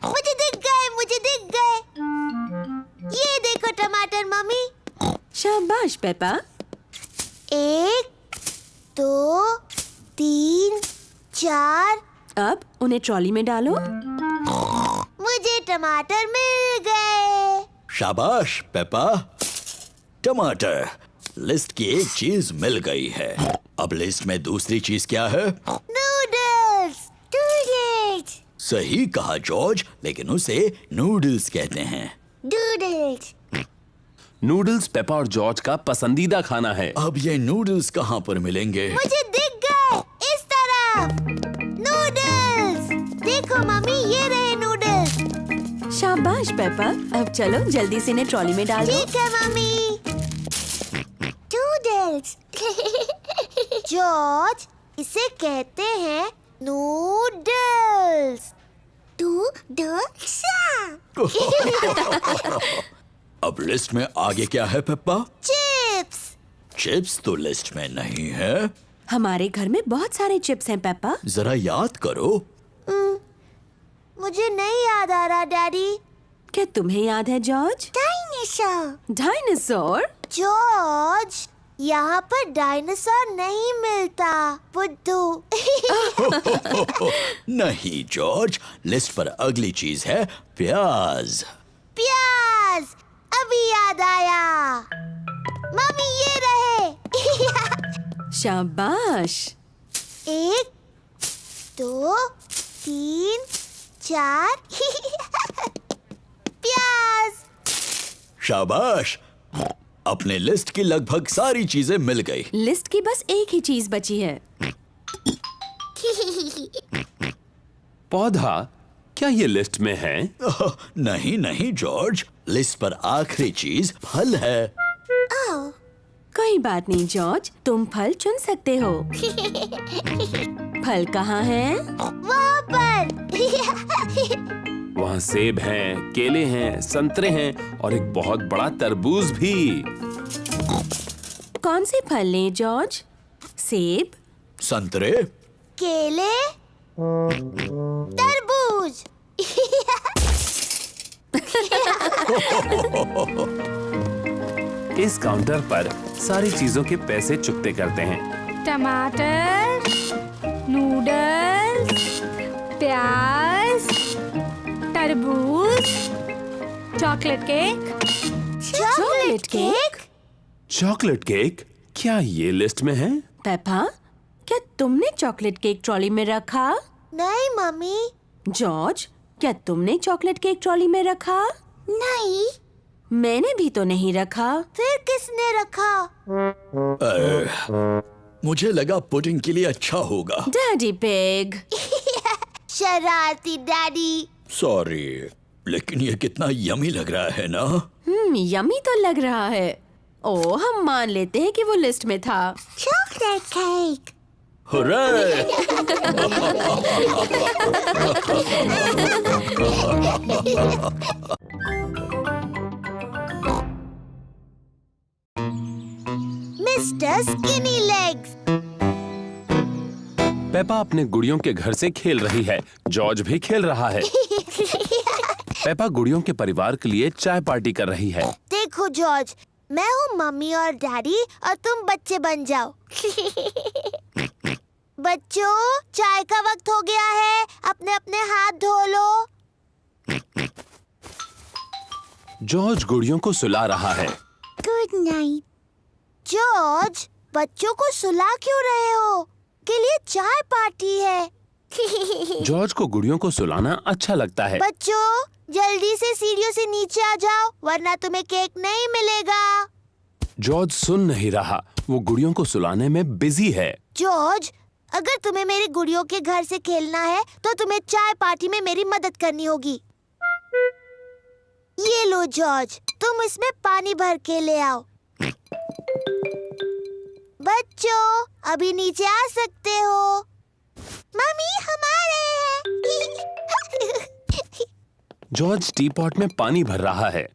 मुझे दिख गए, मुझे दिख गए। ये देखो टमाटर मम्मी। शाबाश पेपा। 1, 2, 3, 4। अब उन्हें ट्रॉली में डालो। मुझे टमाटर मिल गए। शाबाश पेपा। टमाटर। लिस्ट की एक चीज मिल गई है। अब लिस्ट में दूसरी चीज क्या है? नूडल्स। नूडल्स। सही कहा जॉर्ज, लेकिन उसे नूडल्स कहते हैं। नूडल्स। नूडल्स पेपा और जॉर्ज का पसंदीदा खाना है। अब ये नूडल्स कहाँ पर मिलेंगे? मुझे दिख गए, इस तरफ। नूडल्स। देखो मम्मी, ये रहे नूडल्स। शाबाश पेपा। अब चलो जल्दी से इन्हें ट्रॉली में डालो। ठीक है मम्मी। नूडल्स। जॉर्ज, इसे कहते हैं नूडल्स। नूडल्स। अब लिस्ट में आगे क्या है पेप्पा? चिप्स। चिप्स तो लिस्ट में नहीं है। हमारे घर में बहुत सारे चिप्स हैं पेप्पा। जरा याद करो। मुझे नहीं याद आ रहा डैडी। क्या तुम्हें याद है जॉर्ज? डायनासोर। डायनासोर? जॉर्ज, यहाँ पर डायनासोर नहीं मिलता, बुद्धू। नहीं जॉर्ज, लिस्ट पर अगली चीज है प्याज। प्याज। अभी याद आया। मम्मी, ये रहे। शाबाश। 1, 2, 3, 4। प्याज। शाबाश। अपने लिस्ट की लगभग सारी चीजें मिल गई। लिस्ट की बस एक ही चीज बची है। पौधा। क्या ये लिस्ट में है? नहीं नहीं जॉर्ज, लिस्ट पर आखिरी चीज फल है। कोई बात नहीं जॉर्ज, तुम फल चुन सकते हो। फल कहाँ है? वहाँ पर। वहाँ सेब हैं, केले हैं, संतरे हैं और एक बहुत बड़ा तरबूज भी। कौन से फल लें जॉर्ज? सेब, संतरे, केले, तरबूज। इस काउंटर पर सारी चीजों के पैसे चुकते करते हैं। टमाटर, नूडल्स, प्याज, तरबूज, chocolate cake. Chocolate cake? Chocolate cake? क्या ये लिस्ट में है? पेपा, क्या तुमने चॉकलेट केक ट्रॉली में रखा? नहीं मम्मी। जॉर्ज, क्या तुमने चॉकलेट केक ट्रॉली में रखा? नहीं। मैंने भी तो नहीं रखा। फिर किसने रखा? मुझे लगा पुडिंग के लिए अच्छा होगा। Daddy pig. शरारती डैडी। सॉरी, लेकिन ये कितना यमी लग रहा है ना? यमी तो लग रहा है। ओ, हम मान लेते हैं कि वो लिस्ट में था। Chocolate cake. Hurray! Mister skinny legs. Peppa अपने गुड़ियों के घर से खेल रही है। जॉर्ज भी खेल रहा है। पेपा गुड़ियों के परिवार के लिए चाय पार्टी कर रही है। देखो जॉर्ज, मैं हूँ मम्मी और डैडी और तुम बच्चे बन जाओ। बच्चों, चाय का वक्त हो गया है, अपने अपने हाथ धो लो। जॉर्ज गुड़ियों को सुला रहा है। Good night. जॉर्ज, बच्चों को सुला क्यों रहे हो? के लिए चाय पार्टी है। जॉर्ज को गुड़ियों को सुलाना अच्छा लगता है। बच्चों, जल्दी से सीढ़ियों से नीचे आ जाओ, वरना तुम्हें केक नहीं मिलेगा। जॉर्ज सुन नहीं रहा, वो गुड़ियों को सुलाने में बिजी है। जॉर्ज, अगर तुम्हें मेरी गुड़ियों के घर से खेलना है तो तुम्हें चाय पार्टी में मेरी मदद करनी होगी। ये लो जॉर्ज, तुम इसमें पानी भर के ले आओ। बच्चों, अभी नीचे आ सकते हो। मम्मी, हम आ रहे हैं। जॉर्ज टी पॉट में पानी भर रहा है।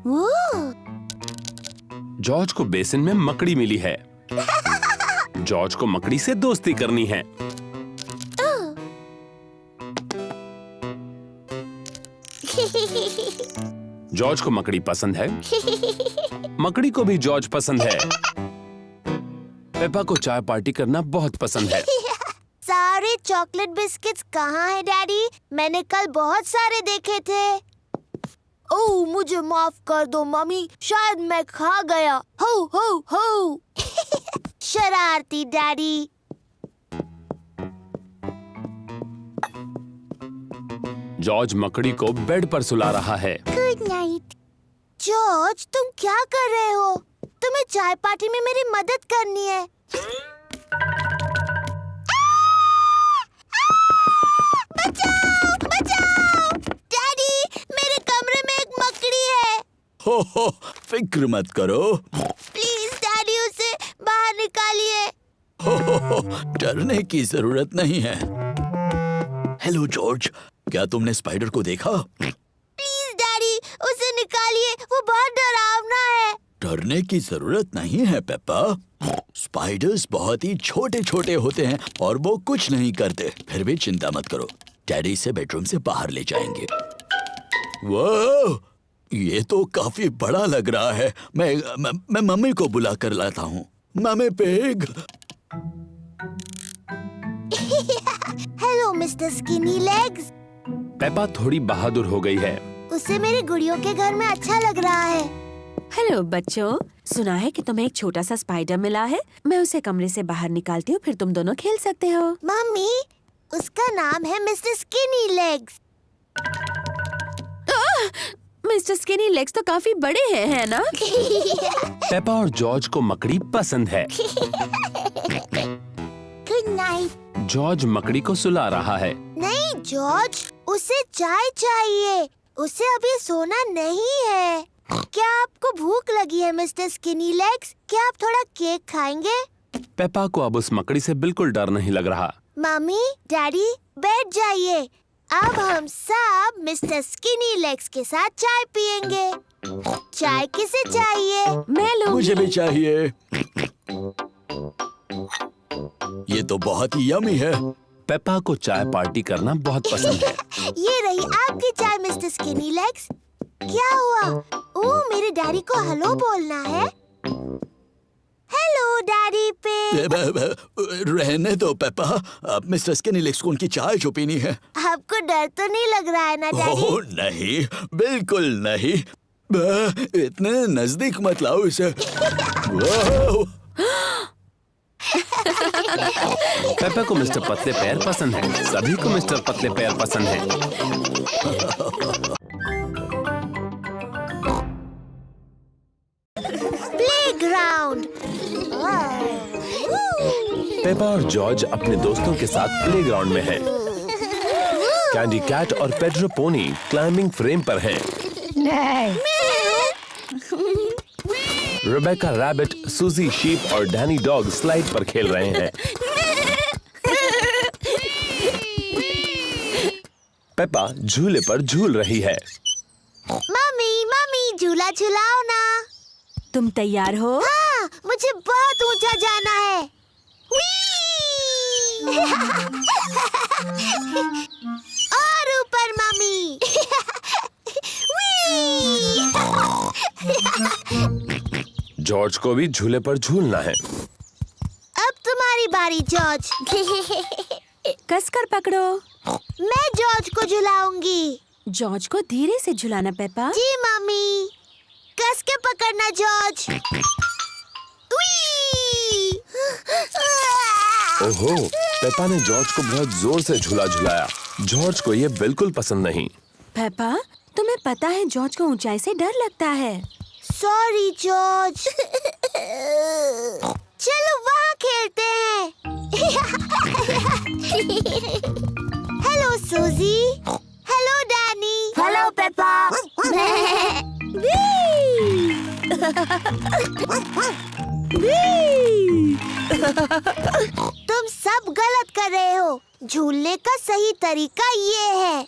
वो जॉर्ज को बेसिन में मकड़ी मिली है। जॉर्ज को मकड़ी से दोस्ती करनी है। जॉर्ज को मकड़ी पसंद है। मकड़ी को भी जॉर्ज पसंद है। पेपा को चाय पार्टी करना बहुत पसंद है। सारे चॉकलेट बिस्किट्स कहाँ हैं डैडी? मैंने कल बहुत सारे देखे थे। ओह, मुझे माफ कर दो मम्मी, शायद मैं खा गया। हो हो हो। शरारती डैडी। जॉर्ज मकड़ी को बेड पर सुला रहा है। Good night. जॉर्ज, तुम क्या कर रहे हो? तुम्हें चाय पार्टी में मेरी मदद करनी है। बचाओ, बचाओ! डैडी, मेरे कमरे में एक मकड़ी है। हो, फिक्र मत करो। प्लीज डैडी, उसे बाहर निकालिए। हो, डरने की जरूरत नहीं है। हेलो जॉर्ज, क्या तुमने स्पाइडर को देखा? प्लीज डैडी, उसे निकालिए, वो बहुत डरावना है। डरने की जरूरत नहीं है पेप्पा। स्पाइडर्स बहुत ही छोटे छोटे होते हैं और वो कुछ नहीं करते। फिर भी चिंता मत करो, डैडी इसे बेडरूम से बाहर ले जाएंगे। वाह, ये तो काफी बड़ा लग रहा है। मैं मम्मी को बुला कर लाता हूँ। Mummy pig. Hello mister skinny legs. Peppa थोड़ी बहादुर हो गई है। उसे मेरी गुड़ियों के घर में अच्छा लग रहा है। हेलो बच्चों, सुना है कि तुम्हें एक छोटा सा स्पाइडर मिला है। मैं उसे कमरे से बाहर निकालती हूँ, फिर तुम दोनों खेल सकते हो। मम्मी, उसका नाम है mister skinny legs. Mister skinny legs तो काफी बड़े हैं, है ना? पेपा और जॉर्ज को मकड़ी पसंद है। Good night. जॉर्ज मकड़ी को सुला रहा है। नहीं जॉर्ज, उसे चाय चाहिए। उसे अभी सोना नहीं है। क्या आपको भूख लगी है मिस्टर स्किनी लेग्स? क्या आप थोड़ा केक खाएंगे? पेपा को अब उस मकड़ी से बिल्कुल डर नहीं लग रहा। मम्मी, डैडी, बैठ जाइए। अब हम सब मिस्टर स्किनी लेग्स के साथ चाय पियेंगे। चाय किसे चाहिए? मैं लूंगी। मुझे भी चाहिए। ये तो बहुत ही यमी है। पेपा को चाय पार्टी करना बहुत पसंद है। ये रही आपकी चाय मिस्टर स्किनी लेग्स। क्या हुआ? ओह, मेरे डैडी को हेलो बोलना है। हेलो डैडी पे। रहने दो पेपा, अब मिस्टर स्किनी लेग्स को उनकी चाय जो पीनी है। आपको डर तो नहीं लग रहा है ना डैडी? ओह नहीं, बिल्कुल नहीं। इतने नजदीक मत लाओ इसे। वाह! पेपा को मिस्टर पतले पैर पसंद है। सभी को मिस्टर पतले पैर पसंद है। प्लेग्राउंड। पेपा और जॉर्ज अपने दोस्तों के साथ प्लेग्राउंड में हैं। कैंडी कैट और पेड्रो पोनी क्लाइंबिंग फ्रेम पर हैं। रिबेका रैबिट, सूजी शीप और डैनी डॉग स्लाइड पर खेल रहे हैं। पेपा झूले पर झूल रही है। मम्मी झूला झुलाओ ना। तुम तैयार हो? हाँ, मुझे बहुत ऊंचा जाना है। और ऊपर मम्मी। जॉर्ज को भी झूले पर झूलना है। अब तुम्हारी बारी जॉर्ज। कसकर पकड़ो। मैं जॉर्ज को झुलाऊंगी। जॉर्ज को धीरे से झुलाना पेपा। जी मम्मी। कस के पकड़ना जॉर्ज। ओहो, पेपा ने जॉर्ज को बहुत जोर से झूला झुलाया। जॉर्ज को ये बिल्कुल पसंद नहीं। पेपा, तुम्हें पता है जॉर्ज को ऊंचाई से डर लगता है। Sorry George. चलो वहाँ खेलते हैं। हेलो सूजी। Hello Danny. Hello Peppa. तुम सब गलत कर रहे हो। झूलने का सही तरीका ये है।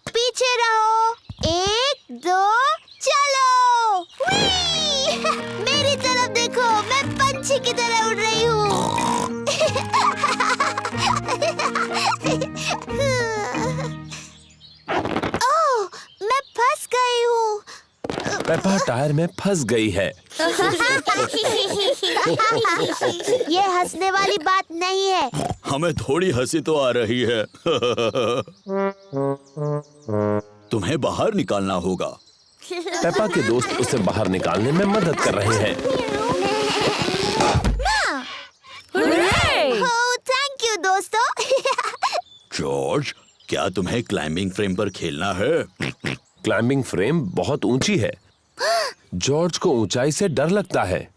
पीछे रहो। 1 2 चलो। मेरी तरफ देखो, मैं पंछी की तरह उड़ रही हूँ। ओह, मैं फंस गई हूँ। पेपा टायर में फंस गई है। ये हंसने वाली बात नहीं है। हमें थोड़ी हंसी तो आ रही है। तुम्हें बाहर निकालना होगा। पेपा के दोस्त उसे बाहर निकालने में मदद कर रहे हैं। ओह, थैंक यू दोस्तों। जॉर्ज, क्या तुम्हें क्लाइंबिंग फ्रेम पर खेलना है? क्लाइंबिंग फ्रेम बहुत ऊंची है। जॉर्ज को ऊंचाई से डर लगता है।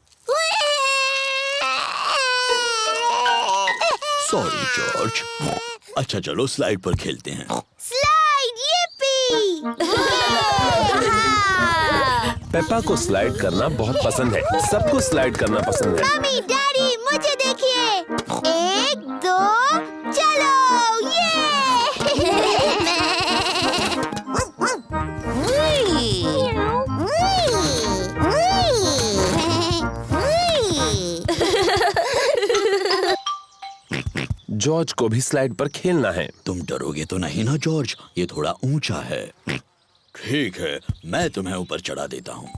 Sorry George. अच्छा चलो स्लाइड पर खेलते हैं। Slide, yippee! पेपा को स्लाइड करना बहुत पसंद है। सबको स्लाइड करना पसंद है। मम्मी डैडी मुझे देखिए। 1 2 चलो। जॉर्ज को भी स्लाइड पर खेलना है। तुम डरोगे तो नहीं ना जॉर्ज? ये थोड़ा ऊंचा है। ठीक है, मैं तुम्हें ऊपर चढ़ा देता हूँ।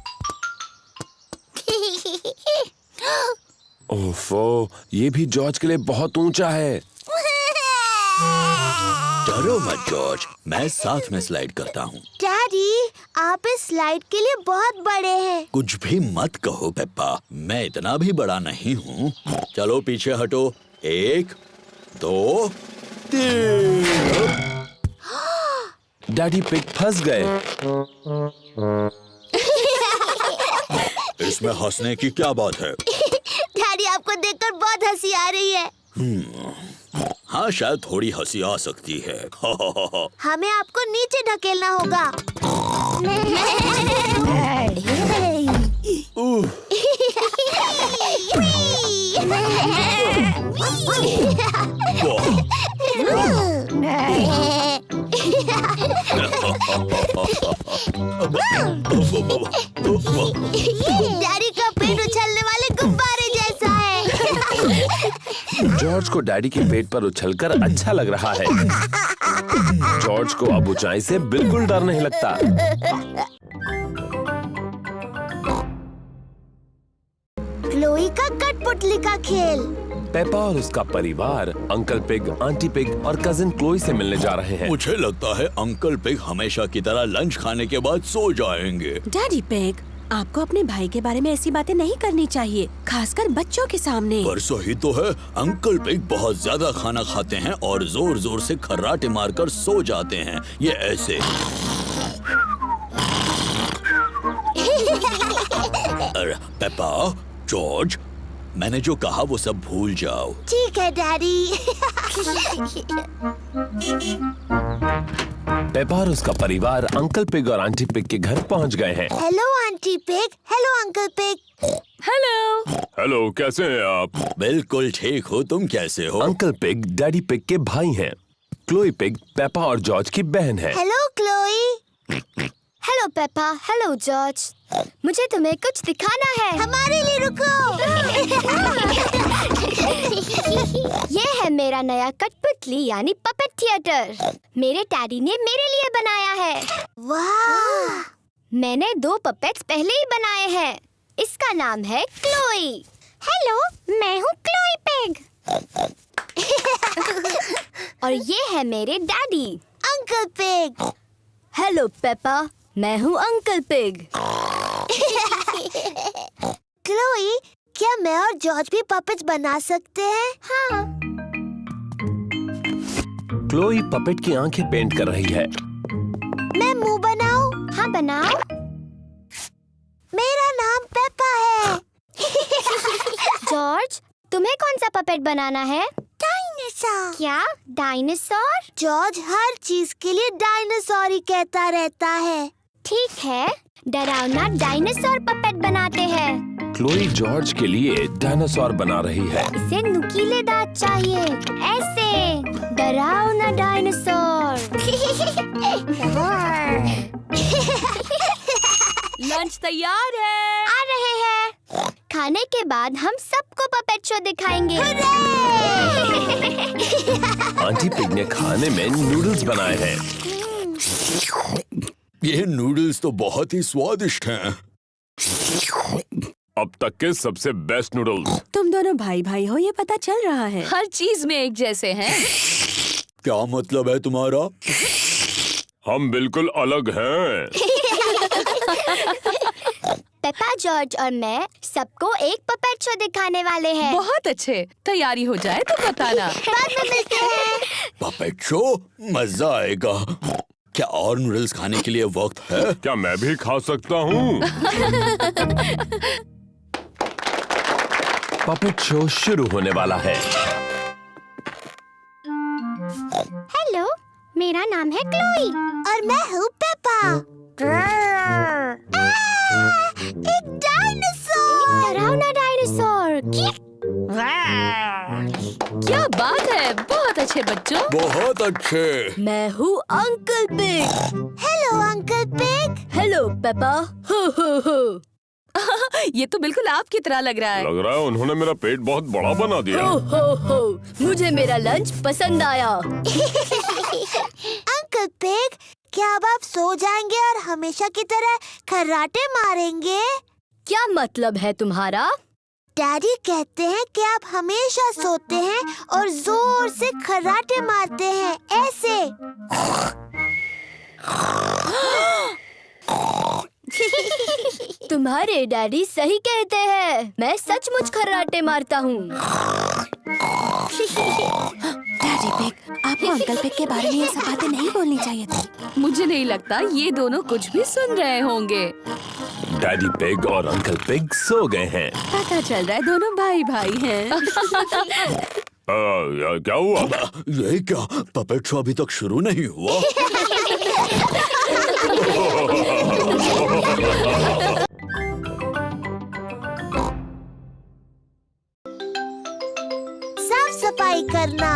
ओफो, ये भी जॉर्ज के लिए बहुत ऊंचा है। डरो मत जॉर्ज, मैं साथ में स्लाइड करता हूँ। डैडी, आप इस स्लाइड के लिए बहुत बड़े हैं। कुछ भी मत कहो पेप्पा, मैं इतना भी बड़ा नहीं हूँ। चलो पीछे हटो। 1 2 3। डैडी पिग फंस गए। इसमें हंसने की क्या बात है? डैडी, आपको देखकर बहुत हंसी आ रही है। हाँ, शायद थोड़ी हंसी आ सकती है। हमें आपको नीचे ढकेलना होगा। वाह। डैडी का पेट उछलने वाले गुब्बारे जैसा है। जॉर्ज को डैडी के पेट पर उछलकर अच्छा लग रहा है। जॉर्ज को अब ऊंचाई से बिल्कुल डर नहीं लगता। क्लोई का कठपुतली का खेल। पेपा और उसका परिवार अंकल पिग, आंटी पिग और कजिन क्लोई से मिलने जा रहे हैं। मुझे लगता है अंकल पिग हमेशा की तरह लंच खाने के बाद सो जाएंगे। डैडी पिग, आपको अपने भाई के बारे में ऐसी बातें नहीं करनी चाहिए, खासकर बच्चों के सामने। पर सही तो है, अंकल पिग बहुत ज्यादा खाना खाते हैं और जोर जोर से खर्राटे मारकर सो जाते हैं। ये ऐसे। अरे पेपा, जॉर्ज, मैंने जो कहा वो सब भूल जाओ। ठीक है डैडी। पेपा और उसका परिवार अंकल पिग और आंटी पिग के घर पहुंच गए हैं। Hello aunty pig, hello uncle pig. Hello. Hello, कैसे हैं आप? बिल्कुल ठीक हो, तुम कैसे हो? अंकल पिग डैडी पिग के भाई हैं। क्लोई पिग पेपा और जॉर्ज की बहन है। Hello Chloe. Hello Peppa, hello George. मुझे तुम्हें कुछ दिखाना है। हमारे लिए रुको। ये है मेरा नया कठपुतली यानी पपेट थिएटर। मेरे डैडी ने मेरे लिए बनाया है। वाह! मैंने 2 पपेट्स पहले ही बनाए हैं। इसका नाम है क्लोई। हेलो, मैं हूँ क्लोई पिग। और ये है मेरे daddy uncle pig. Hello Peppa, मैं हूँ अंकल पिग। क्लोई, क्या मैं और जॉर्ज भी पपेट्स बना सकते हैं? हाँ। क्लोई पपेट की आंखें पेंट कर रही है। मैं मुंह बनाऊं? हाँ बनाओ। मेरा नाम पेपा है। जॉर्ज, तुम्हें कौन सा पपेट बनाना है? डायनासोर। क्या डायनासोर? जॉर्ज हर चीज के लिए डायनासोर ही कहता रहता है। ठीक है, डरावना डायनासोर पपेट बनाते हैं। क्लोई जॉर्ज के लिए डायनासोर बना रही है। इसे नुकीले दांत चाहिए, ऐसे डरावना डायनासोर। लंच तैयार है। आ रहे हैं। खाने के बाद हम सबको पपेट शो दिखाएंगे। आंटी पिग ने खाने में नूडल्स बनाए हैं। ये नूडल्स तो बहुत ही स्वादिष्ट हैं। अब तक के सबसे बेस्ट नूडल्स। तुम दोनों भाई भाई हो, ये पता चल रहा है। हर चीज में एक जैसे हैं। क्या मतलब है तुम्हारा? हम बिल्कुल अलग हैं। पेपा, जॉर्ज और मैं सबको एक पपेट शो दिखाने वाले हैं। बहुत अच्छे। तैयारी हो जाए तो बताना। बाद में मिलते हैं। Puppet show? मजा आएगा। क्या और नूडल्स खाने के लिए वक्त है? क्या मैं भी खा सकता हूँ? पपेट शो शुरू होने वाला है। हेलो, मेरा नाम है क्लोई और मैं हूँ पेपा। एक डायनासोर, डरावना डायनासोर। क्या बात है, बहुत अच्छे बच्चों। बहुत अच्छे। मैं हूँ uncle pig. Hello uncle pig. Hello Peppa. हो हो हो। ये तो बिल्कुल आपकी तरह लग रहा है। लग रहा है उन्होंने मेरा पेट बहुत बड़ा बना दिया। हो हो हो। मुझे मेरा लंच पसंद आया। अंकल पिग, क्या अब आप सो जाएंगे और हमेशा की तरह खर्राटे मारेंगे? क्या मतलब है तुम्हारा? डैडी कहते हैं कि आप हमेशा सोते हैं और जोर से खर्राटे मारते हैं, ऐसे। तुम्हारे डैडी सही कहते हैं, मैं सचमुच खर्राटे मारता हूँ। डैडी पिग, आपको अंकल पिग के बारे में ये सब बातें नहीं बोलनी चाहिए थी। मुझे नहीं लगता ये दोनों कुछ भी सुन रहे होंगे। डैडी पिग और अंकल पिग सो गए हैं। पता चल रहा है दोनों भाई भाई हैं। क्या हुआ? ये क्या, पपेट शो अभी तक शुरू नहीं हुआ? साफ सफाई करना।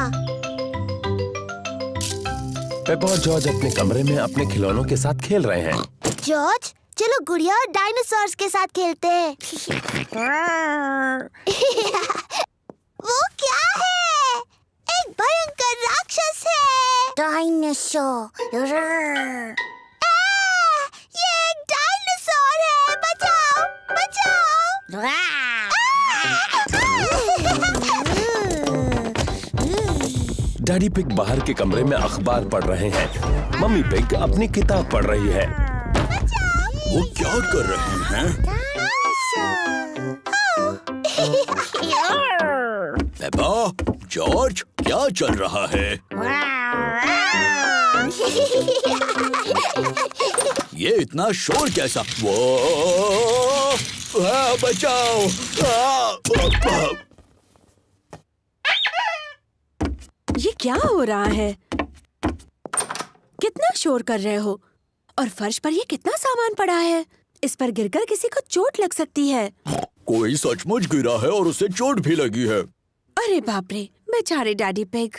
पेपा और जॉर्ज अपने कमरे में अपने खिलौनों के साथ खेल रहे हैं। जॉर्ज, चलो गुड़िया और डायनासोर्स के साथ खेलते हैं। वो क्या है? एक भयंकर राक्षस है। डायनासोर। ये एक डायनासोर है। बचाओ, बचाओ। डैडी पिग बाहर के कमरे में अखबार पढ़ रहे हैं। मम्मी पिग अपनी किताब पढ़ रही है। वो क्या कर रहे हैं? पेपा, जॉर्ज, क्या चल रहा है? ये इतना शोर कैसा? वो बचाओ! ये क्या हो रहा है? कितना शोर कर रहे हो? और फर्श पर ये कितना सामान पड़ा है? इस पर गिरकर किसी को चोट लग सकती है। कोई सचमुच गिरा है और उसे चोट भी लगी है। अरे बाप रे, बेचारे डैडी पिग।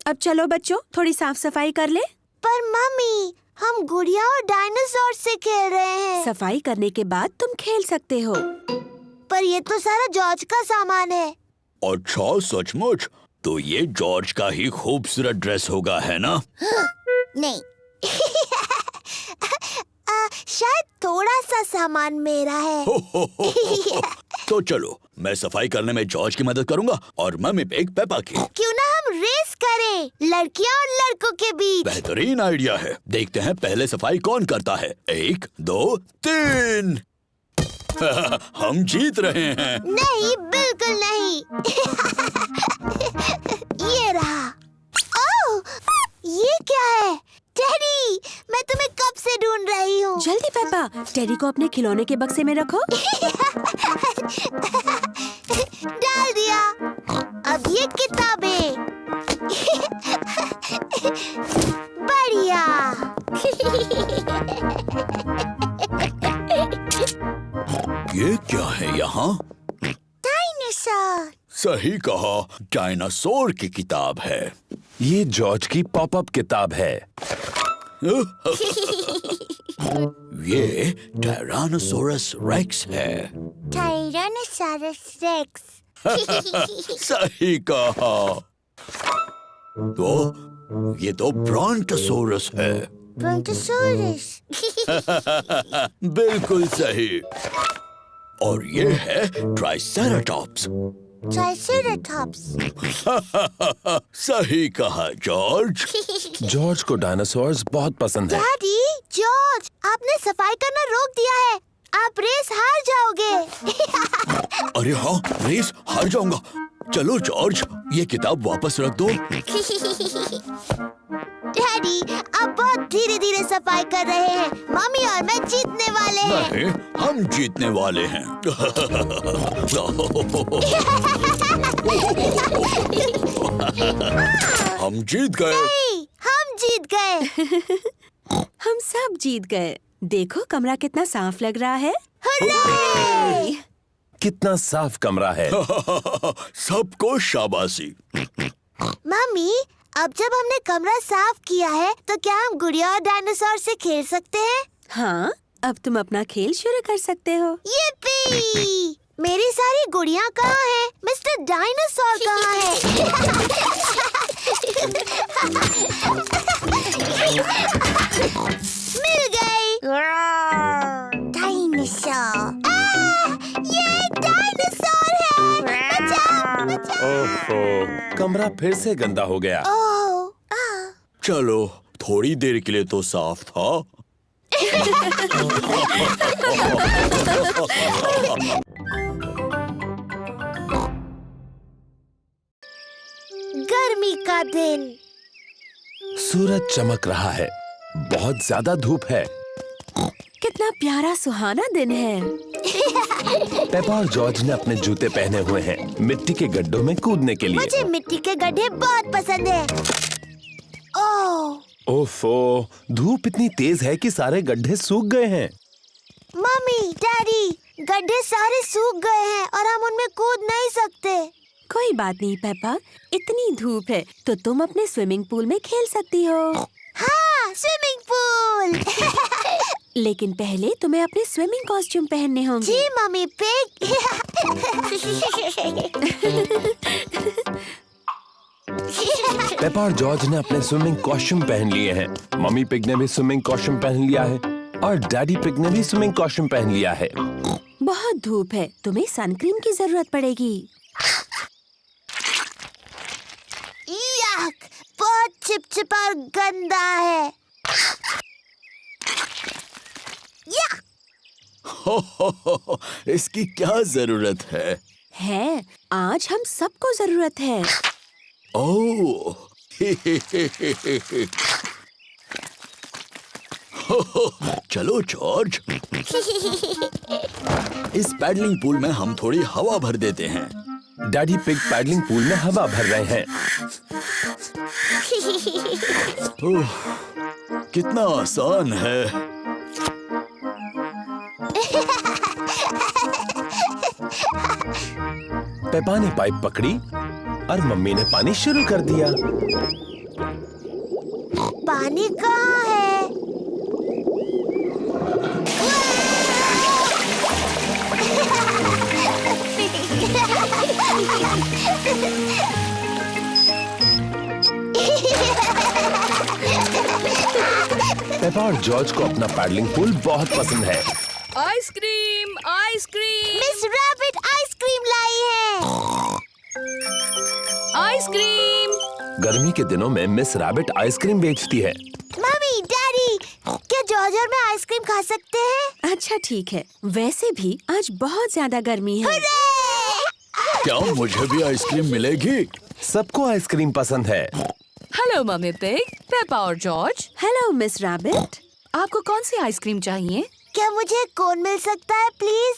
अब चलो बच्चों, थोड़ी साफ सफाई कर ले। पर मम्मी, हम गुड़िया और डायनासोर से खेल रहे हैं। सफाई करने के बाद तुम खेल सकते हो। पर ये तो सारा जॉर्ज का सामान है। अच्छा, सचमुच? तो ये जॉर्ज का ही खूबसूरत ड्रेस होगा, है ना? नहीं। शायद थोड़ा सा सामान मेरा है। तो चलो, मैं सफाई करने में जॉर्ज की मदद करूंगा और मम्मी पिग पेपा की। क्यों ना हम रेस करें, लड़कियां और लड़कों के बीच। बेहतरीन आइडिया है। देखते हैं पहले सफाई कौन करता है। 1, 2, 3। हम जीत रहे हैं। नहीं, बिल्कुल नहीं। ये रहा। ओह, ये क्या है? टेडी, मैं तुम्हें कब से ढूंढ रही हूँ। जल्दी पेपा, टेडी को अपने खिलौने के बक्से में रखो। डाल दिया। अब ये किताबें। बढ़िया। ये क्या है यहाँ? डायनासोर। सही कहा, डायनासोर की किताब है। ये जॉर्ज की पॉपअप किताब है। ये टायरानोसोरस रेक्स है। Tyrannosaurus rex. सही कहा। तो ये तो ब्रोंटोसोरस है। ब्रोंटोसोरस। बिल्कुल सही। और ये है ट्राइसेराटॉप्स। ट्राइसेराटॉप्स। सही कहा जॉर्ज। जॉर्ज को डायनासोर्स बहुत पसंद है। डैडी, जॉर्ज, आपने सफाई करना रोक दिया है। आप रेस हार जाओगे। अरे हाँ, रेस हार जाऊंगा। चलो जॉर्ज, ये किताब वापस रख दो। डैडी, आप बहुत धीरे धीरे सफाई कर रहे हैं। मम्मी और मैं जीतने वाले हैं। नहीं, हम जीतने वाले हैं। हम जीत गए। नहीं, हम जीत गए। हम सब जीत गए। देखो कमरा कितना साफ लग रहा है। हुर्रे! कितना साफ कमरा है। सबको शाबाशी। मम्मी, अब जब हमने कमरा साफ किया है, तो क्या हम गुड़िया और डायनासोर से खेल सकते हैं? हाँ, अब तुम अपना खेल शुरू कर सकते हो। yippee! मेरी सारी गुड़िया कहाँ हैं? मिस्टर डायनासोर कहाँ है? मिल गई। डायनासोर। ये एक डायनासोर है। बचाओ, बचाओ। ओहो, कमरा फिर से गंदा हो गया। ओह, चलो, थोड़ी देर के लिए तो साफ था। गर्मी का दिन। सूरज चमक रहा है। बहुत ज्यादा धूप है। कितना प्यारा सुहाना दिन है। पेपा और जॉर्ज ने अपने जूते पहने हुए हैं मिट्टी के गड्ढों में कूदने के लिए। मुझे मिट्टी के गड्ढे बहुत पसंद है। ओह, ओफो, धूप इतनी तेज है कि सारे गड्ढे सूख गए हैं। मम्मी, डैडी, गड्ढे सारे सूख गए हैं और हम उनमें कूद नहीं सकते। कोई बात नहीं पेपा, इतनी धूप है तो तुम अपने स्विमिंग पूल में खेल सकती हो। हाँ, स्विमिंग पूल। लेकिन पहले तुम्हें अपने स्विमिंग कॉस्ट्यूम पहनने होंगे। जी मम्मी पिग। पेपा और जॉर्ज ने अपने स्विमिंग कॉस्ट्यूम पहन लिए हैं। मम्मी पिग ने भी स्विमिंग कॉस्ट्यूम पहन लिया है और डैडी पिग ने भी स्विमिंग कॉस्ट्यूम पहन लिया है। बहुत धूप है, तुम्हें सनक्रीम की जरूरत पड़ेगी। यक, बहुत चिपचिपा और गंदा है। यक, हो, इसकी क्या जरूरत है? आज हम सबको जरूरत है। ओह, चलो जॉर्ज, इस पैडलिंग पूल में हम थोड़ी हवा भर देते हैं। डैडी पिग पैडलिंग पूल में हवा भर रहे हैं। ओह, कितना आसान है। पेपा ने पाइप पकड़ी और मम्मी ने पानी शुरू कर दिया। पानी कहाँ है? पेपा और जॉर्ज को अपना पैडलिंग पूल बहुत पसंद है। Ice cream, ice cream, miss rabbit ice cream लाई है। आइसक्रीम। गर्मी के दिनों में मिस रैबिट आइसक्रीम बेचती है। मम्मी, डैडी, क्या जॉर्ज और मैं आइसक्रीम खा सकते हैं? अच्छा ठीक है, वैसे भी आज बहुत ज्यादा गर्मी है। क्या मुझे भी आइसक्रीम मिलेगी? सबको आइसक्रीम पसंद है। हेलो मम्मी पिग, पेपा और जॉर्ज। Hello miss rabbit. आपको कौन सी आइसक्रीम चाहिए? क्या मुझे कोन मिल सकता है प्लीज?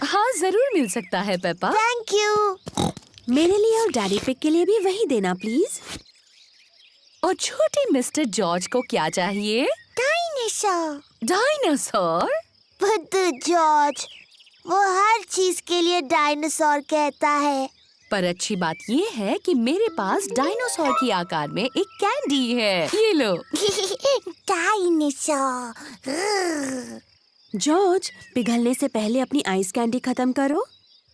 हाँ, जरूर मिल सकता है पेपा। Thank you. मेरे लिए और डैडी पिग के लिए भी वही देना प्लीज। और छोटे मिस्टर जॉर्ज को क्या चाहिए? डायनासोर। डायनासोर? बुद्धू जॉर्ज, वो हर चीज के लिए डायनासोर कहता है। पर अच्छी बात ये है कि मेरे पास डायनासोर की आकार में एक कैंडी है। ये लो। डायनासोर। जॉर्ज, पिघलने से पहले अपनी आइस कैंडी खत्म करो।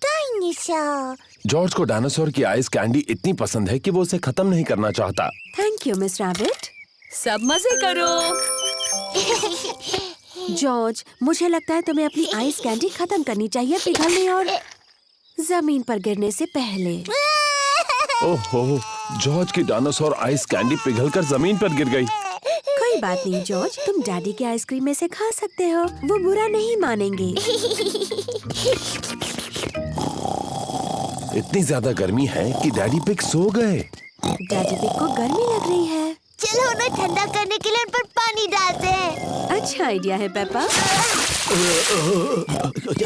डायनासोर। जॉर्ज को डायनासोर की आइस कैंडी इतनी पसंद है कि वो उसे खत्म नहीं करना चाहता। Thank you miss rabbit. सब मजे करो। जॉर्ज, मुझे लगता है तुम्हें अपनी आइस कैंडी खत्म करनी चाहिए पिघलने और जमीन पर गिरने से पहले। ओहो, जॉर्ज की डायनासोर आइस कैंडी पिघलकर जमीन पर गिर गई। कोई बात नहीं जॉर्ज, तुम डैडी के आइसक्रीम में से खा सकते हो, वो बुरा नहीं मानेंगे। इतनी ज्यादा गर्मी है कि डैडी पिग सो गए। डैडी पिग को गर्मी लग रही है। चलो उन्हें ठंडा करने के लिए उन पर पानी डालते हैं। अच्छा आइडिया है पेपा।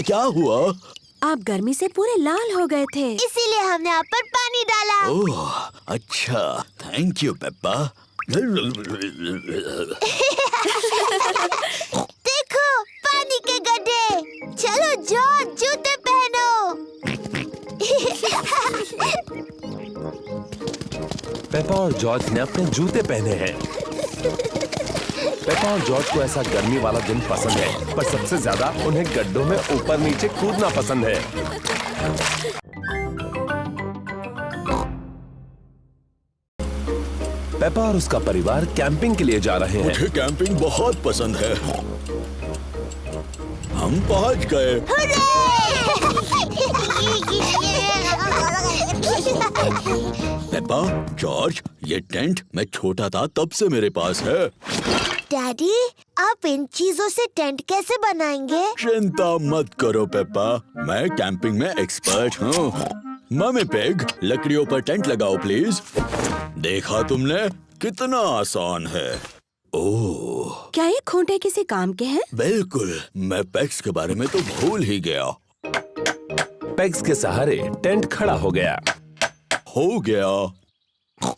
क्या हुआ? आप गर्मी से पूरे लाल हो गए थे। इसीलिए हमने आप पर पानी डाला। ओह, अच्छा, थैंक यू पेप्पा। देखो, पानी के गड्ढे। चलो जॉर्ज, जूते पहनो। पेपा और जॉर्ज ने अपने जूते पहने हैं। पेपा और जॉर्ज को ऐसा गर्मी वाला दिन पसंद है, पर सबसे ज्यादा उन्हें गड्ढों में ऊपर नीचे कूदना पसंद है। पेपा और उसका परिवार कैंपिंग के लिए जा रहे हैं। मुझे कैंपिंग बहुत पसंद है। हम पहुंच गए। पेप्पा, जॉर्ज, ये टेंट मैं छोटा था तब से मेरे पास है। डैडी, आप इन चीजों से टेंट कैसे बनाएंगे? चिंता मत करो पेप्पा, मैं कैंपिंग में एक्सपर्ट हूँ। मम्मी पिग, लकड़ियों पर टेंट लगाओ प्लीज। देखा तुमने, कितना आसान है। ओह, क्या ये खूंटे किसी काम के हैं? बिल्कुल, मैं पेग्स के बारे में तो भूल ही गया। पेग्स के सहारे टेंट खड़ा हो गया। हो गया।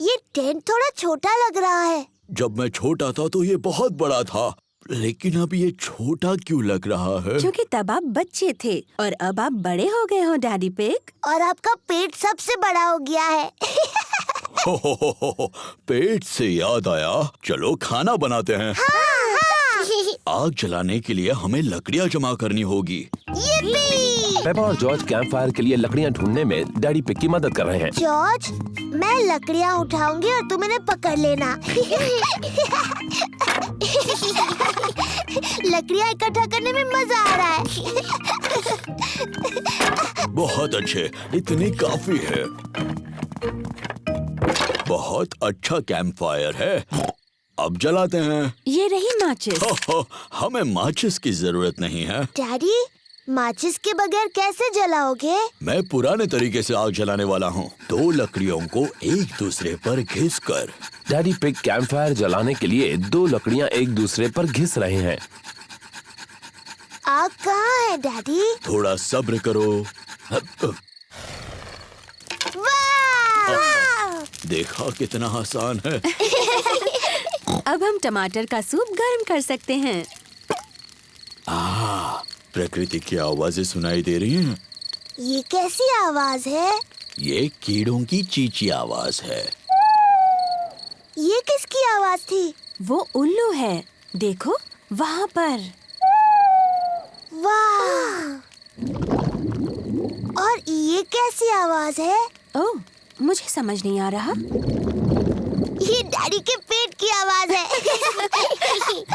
ये टेंट थोड़ा छोटा लग रहा है। जब मैं छोटा था तो ये बहुत बड़ा था, लेकिन अब ये छोटा क्यों लग रहा है? क्योंकि तब आप बच्चे थे और अब आप बड़े हो गए हो डैडी पिग। और आपका पेट सबसे बड़ा हो गया है। हो, पेट से याद आया, चलो खाना बनाते हैं। आग जलाने के लिए हमें लकड़ियाँ जमा करनी होगी। पेपा और जॉर्ज कैंप फायर के लिए लकड़ियाँ ढूंढने में डैडी पिग की मदद कर रहे हैं। जॉर्ज, मैं लकड़ियाँ उठाऊंगी और तुम इन्हें पकड़ लेना। लकड़ियाँ इकट्ठा करने में मजा आ रहा है। बहुत अच्छे, इतनी काफी है। बहुत अच्छा कैंप फायर है। अब जलाते हैं। ये रही माचिस। हमें माचिस की जरूरत नहीं है। डैडी, माचिस के बगैर कैसे जलाओगे? मैं पुराने तरीके से आग जलाने वाला हूँ। 2 लकड़ियों को एक दूसरे पर घिस कर। डैडी पिग कैंप फायर जलाने के लिए 2 लकड़ियाँ एक दूसरे पर घिस रहे हैं। आग कहाँ है डैडी? थोड़ा सब्र करो। वाह! देखा कितना आसान है। अब हम टमाटर का सूप गर्म कर सकते हैं। प्रकृति की आवाजें सुनाई दे रही हैं। ये कैसी आवाज है? ये कीड़ों की चींची आवाज है। ये किसकी आवाज थी? वो उल्लू है, देखो वहाँ पर। वाह! और ये कैसी आवाज है? ओह, मुझे समझ नहीं आ रहा। ये डैडी के पेट की आवाज है।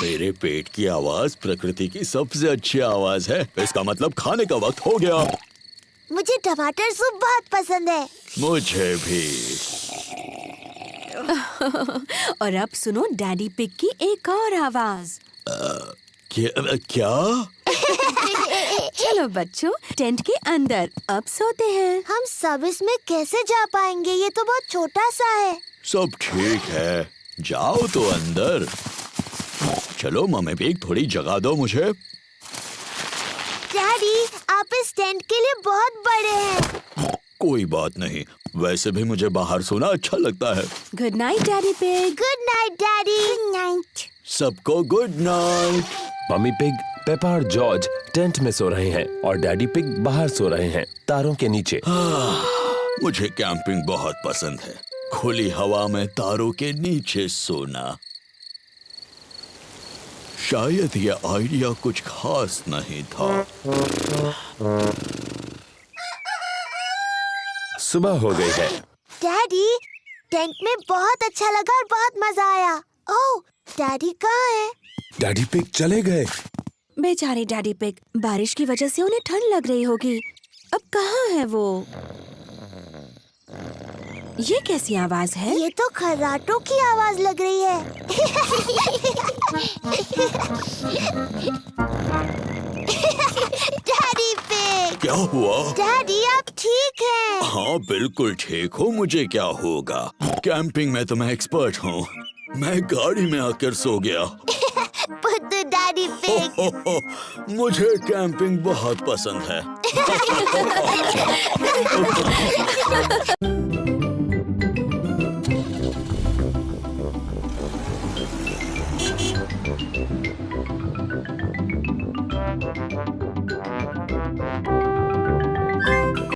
मेरे पेट की आवाज प्रकृति की सबसे अच्छी आवाज है। इसका मतलब खाने का वक्त हो गया। मुझे टमाटर सूप बहुत पसंद है। मुझे भी। और अब सुनो डैडी पिग की एक और आवाज। क्या? चलो बच्चों, टेंट के अंदर अब सोते हैं। हम सब इसमें कैसे जा पाएंगे? ये तो बहुत छोटा सा है। सब ठीक है, जाओ तो अंदर। चलो मम्मी पिग, थोड़ी जगह दो मुझे। डैडी, आप इस टेंट के लिए बहुत बड़े हैं। कोई बात नहीं, वैसे भी मुझे बाहर सोना अच्छा लगता है। Good night daddy pig. Good night daddy. Good night. सबको good night. Mummy pig, Peppa और जॉर्ज टेंट में सो रहे हैं और डैडी पिग बाहर सो रहे हैं, तारों के नीचे। मुझे कैंपिंग बहुत पसंद है। खुली हवा में तारों के नीचे सोना। शायद ये आइडिया कुछ खास नहीं था। सुबह हो गई है। डैडी, टेंट में बहुत अच्छा लगा और बहुत मजा आया। ओह, डैडी कहाँ है? डैडी पिग चले गए। बेचारे डैडी पिग, बारिश की वजह से उन्हें ठंड लग रही होगी। अब कहाँ है वो? ये कैसी आवाज है? ये तो खर्राटों की आवाज लग रही है। Daddy pig. क्या हुआ? डैडी, आप ठीक हैं? हाँ बिल्कुल ठीक हूँ। मुझे क्या होगा? कैंपिंग में तो मैं एक्सपर्ट हूँ। मैं गाड़ी में आकर सो गया। बुद्धू डैडी पिग। मुझे कैंपिंग बहुत पसंद है।